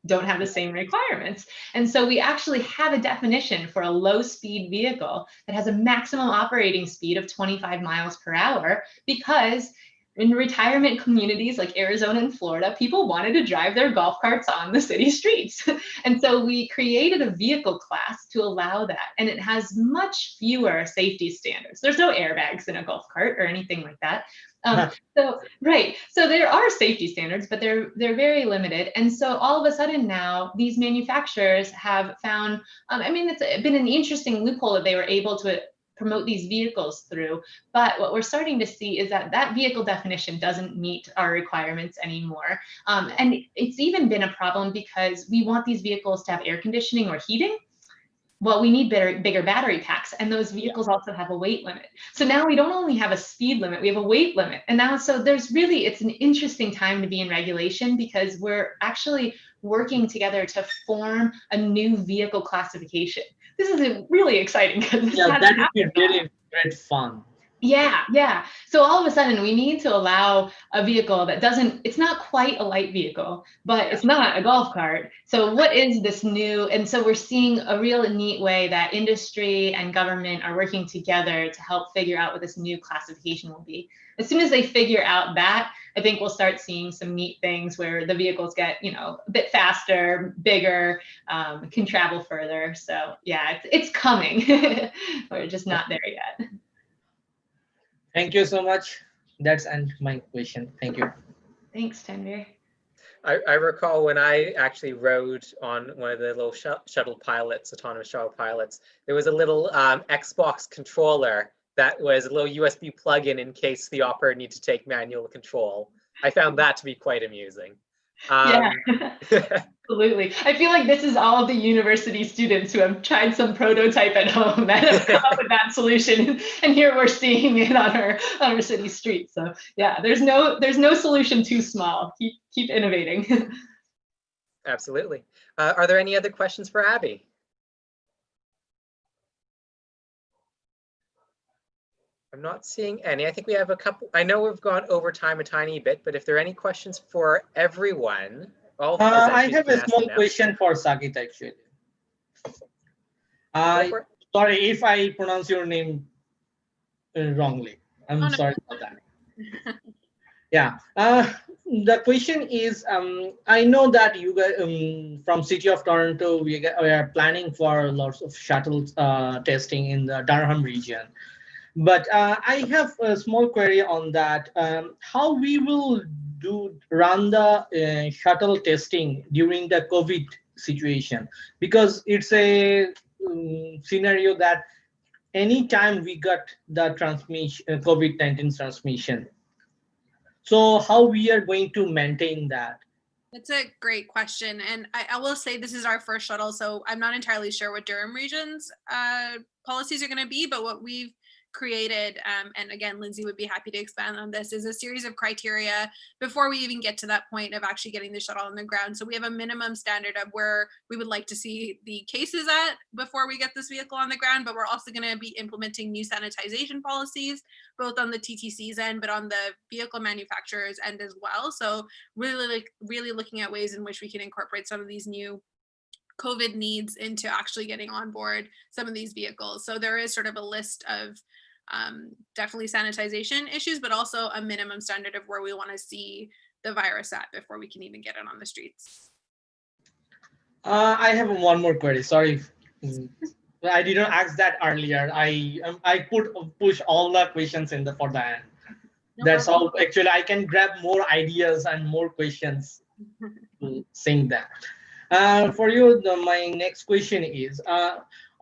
don't have the same requirements. And so we actually have a definition for a low speed vehicle that has a maximum operating speed of 25 miles per hour, because in retirement communities like Arizona and Florida, people wanted to drive their golf carts on the city streets. And so we created a vehicle class to allow that. And it has much fewer safety standards. There's no airbags in a golf cart or anything like that. So there are safety standards, but they're very limited. And so all of a sudden now these manufacturers have found, it's been an interesting loophole that they were able to promote these vehicles through. But what we're starting to see is that that vehicle definition doesn't meet our requirements anymore. And it's even been a problem because we want these vehicles to have air conditioning or heating. Well, we need bigger battery packs, and those vehicles also have a weight limit. So now we don't only have a speed limit, we have a weight limit. And now, so it's an interesting time to be in regulation, because we're actually working together to form a new vehicle classification. This is really exciting because that would be really great fun. Yeah. So all of a sudden we need to allow a vehicle that it's not quite a light vehicle, but it's not a golf cart. So what is this new? And so we're seeing a real neat way that industry and government are working together to help figure out what this new classification will be. As soon as they figure out that, I think we'll start seeing some neat things where the vehicles get, a bit faster, bigger, can travel further. So yeah, it's coming. We're just not there yet. Thank you so much. That's end my question. Thank you. Thanks, Tanvir. I recall when I actually rode on one of the little shuttle pilots, autonomous shuttle pilots, there was a little Xbox controller that was a little USB plug-in in case the operator needed to take manual control. I found that to be quite amusing. Yeah, absolutely. I feel like this is all of the university students who have tried some prototype at home that have come up with that solution, and here we're seeing it on our city streets. So yeah, there's no solution too small. Keep innovating. Absolutely. Are there any other questions for Abby? I'm not seeing any. I think we have a couple. I know we've gone over time a tiny bit, but if there are any questions for everyone, I have a small question for Sakit actually. Sorry if I pronounce your name wrongly. I'm sorry about that. Yeah. The question is, I know that you guys from City of Toronto, we are planning for lots of shuttle testing in the Durham region. But I have a small query on that. How we will run the shuttle testing during the COVID situation? Because it's a scenario that anytime we got the transmission, COVID-19 transmission. So how we are going to maintain that? That's a great question. And I will say this is our first shuttle, so I'm not entirely sure what Durham Region's policies are going to be, but what we've created, and again, Lindsay would be happy to expand on this, is a series of criteria before we even get to that point of actually getting the shuttle on the ground. So we have a minimum standard of where we would like to see the cases at before we get this vehicle on the ground, but we're also going to be implementing new sanitization policies, both on the TTC's end, but on the vehicle manufacturer's end as well. So really looking at ways in which we can incorporate some of these new COVID needs into actually getting on board some of these vehicles. So there is sort of a list of definitely sanitization issues, but also a minimum standard of where we want to see the virus at before we can even get it on the streets. I have one more query. Sorry, I didn't ask that earlier. I push all the questions in for the end. No That's problem. How actually I can grab more ideas and more questions saying that. For you, my next question is,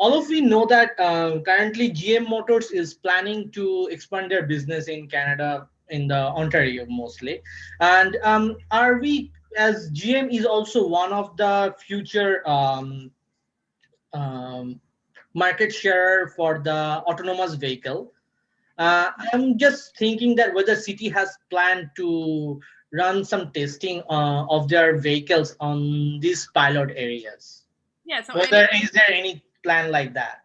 all of we know that currently GM Motors is planning to expand their business in Canada, in the Ontario mostly. And are we, as GM is also one of the future market share for the autonomous vehicle, I'm just thinking that whether city has planned to run some testing of their vehicles on these pilot areas. Yeah, so whether is there any plan like that?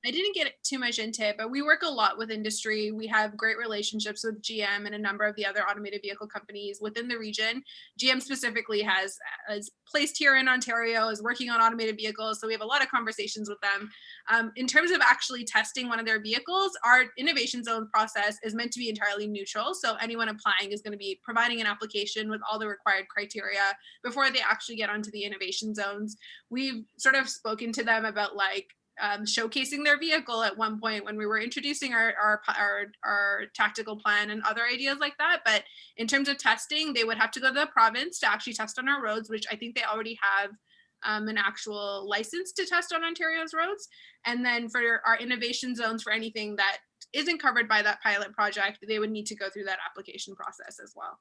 I didn't get too much into it, but we work a lot with industry. We have great relationships with GM and a number of the other automated vehicle companies within the region. GM specifically is placed here in Ontario, is working on automated vehicles. So we have a lot of conversations with them. In terms of actually testing one of their vehicles, our innovation zone process is meant to be entirely neutral. So anyone applying is going to be providing an application with all the required criteria before they actually get onto the innovation zones. We've sort of spoken to them about showcasing their vehicle at one point when we were introducing our tactical plan and other ideas like that. But in terms of testing, they would have to go to the province to actually test on our roads, which I think they already have an actual license to test on Ontario's roads. And then for our innovation zones, for anything that isn't covered by that pilot project, they would need to go through that application process as well.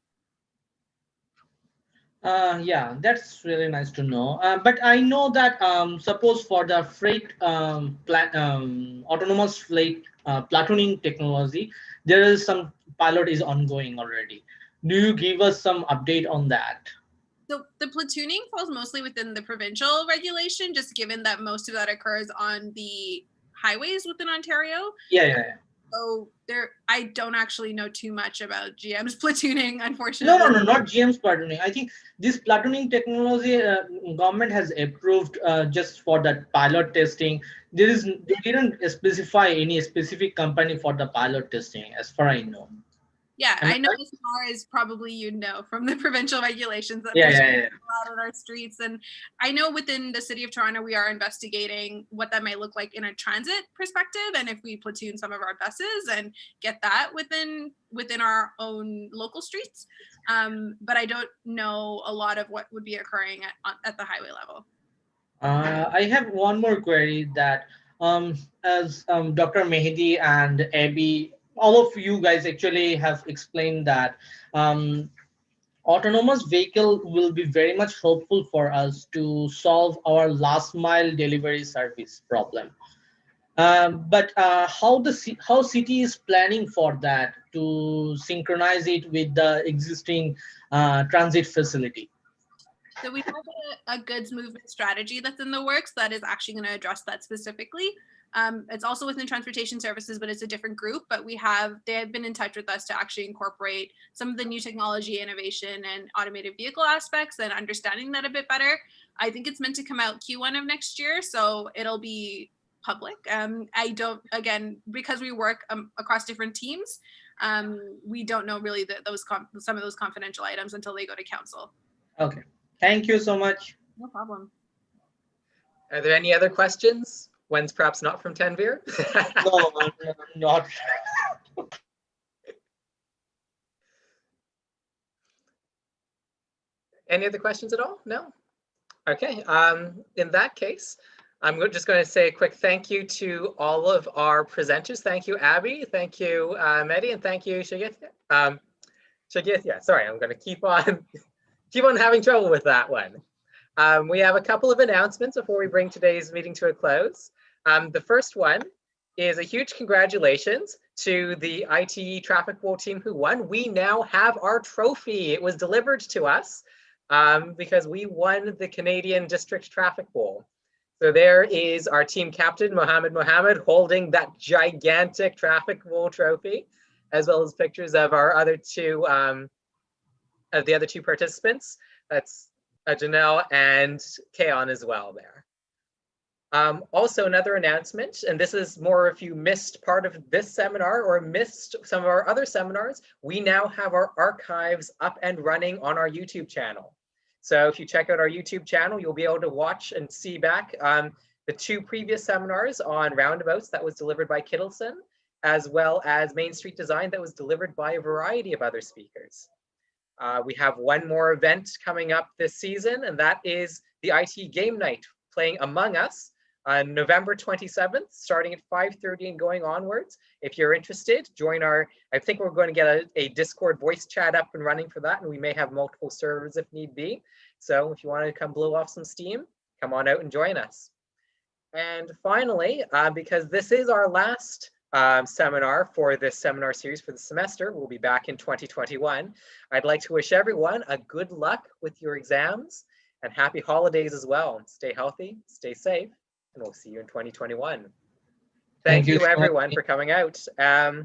Yeah, that's really nice to know. But I know that suppose for the freight autonomous freight platooning technology, there is some pilot is ongoing already. Do you give us some update on that? So the platooning falls mostly within the provincial regulation, just given that most of that occurs on the highways within Ontario. Yeah. So I don't actually know too much about GM's platooning, unfortunately. No, not GM's platooning. I think this platooning technology government has approved just for that pilot testing. They didn't specify any specific company for the pilot testing, as far as I know. Yeah, I know as far as probably from the provincial regulations that out on our streets. And I know within the city of Toronto, we are investigating what that might look like in a transit perspective. And if we platoon some of our buses and get that within our own local streets. But I don't know a lot of what would be occurring at the highway level. I have one more query that as Dr. Mehdi and Abby, all of you guys actually have explained that autonomous vehicle will be very much helpful for us to solve our last mile delivery service problem. But how city is planning for that to synchronize it with the existing transit facility? So we have a goods movement strategy that's in the works that is actually going to address that specifically. It's also within transportation services, but it's a different group. But they have been in touch with us to actually incorporate some of the new technology, innovation, and automated vehicle aspects and understanding that a bit better. I think it's meant to come out Q1 of next year, so it'll be public. Because we work across different teams, we don't know really some of those confidential items until they go to council. Okay, thank you so much. No problem. Are there any other questions? One's perhaps not from Tanvir? No, not. Any other questions at all? No? Okay, in that case, I'm just going to say a quick thank you to all of our presenters. Thank you, Abby. Thank you, Mehdi, and thank you, Shagithya. Sorry, I'm going to keep on keep on having trouble with that one. We have a couple of announcements before we bring today's meeting to a close. The first one is a huge congratulations to the ITE Traffic Bowl team who won. We now have our trophy. It was delivered to us because we won the Canadian District Traffic Bowl. So there is our team captain, Mohammed holding that gigantic Traffic Bowl trophy, as well as pictures of our other two, of the other two participants. That's Janelle and Kaon as well there. Also another announcement, and this is more if you missed part of this seminar or missed some of our other seminars, we now have our archives up and running on our YouTube channel. So if you check out our YouTube channel, you'll be able to watch and see back the two previous seminars on roundabouts that was delivered by Kittelson, as well as Main Street Design that was delivered by a variety of other speakers. We have one more event coming up this season, and that is the IT Game Night playing Among Us on November 27th, starting at 5:30 and going onwards. If you're interested, join our, I think we're going to get a Discord voice chat up and running for that, and we may have multiple servers if need be. So if you want to come blow off some steam, come on out and join us. And finally, because this is our last seminar for this seminar series for the semester, we'll be back in 2021. I'd like to wish everyone a good luck with your exams and happy holidays as well. Stay healthy, stay safe, and we'll see you in 2021. Thank you everyone for coming out. I'd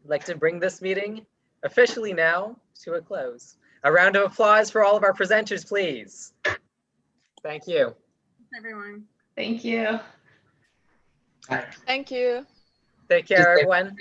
like to bring this meeting officially now to a close. A round of applause for all of our presenters, please. Thank you. Everyone. Thank you. Thank you. Take care, everyone.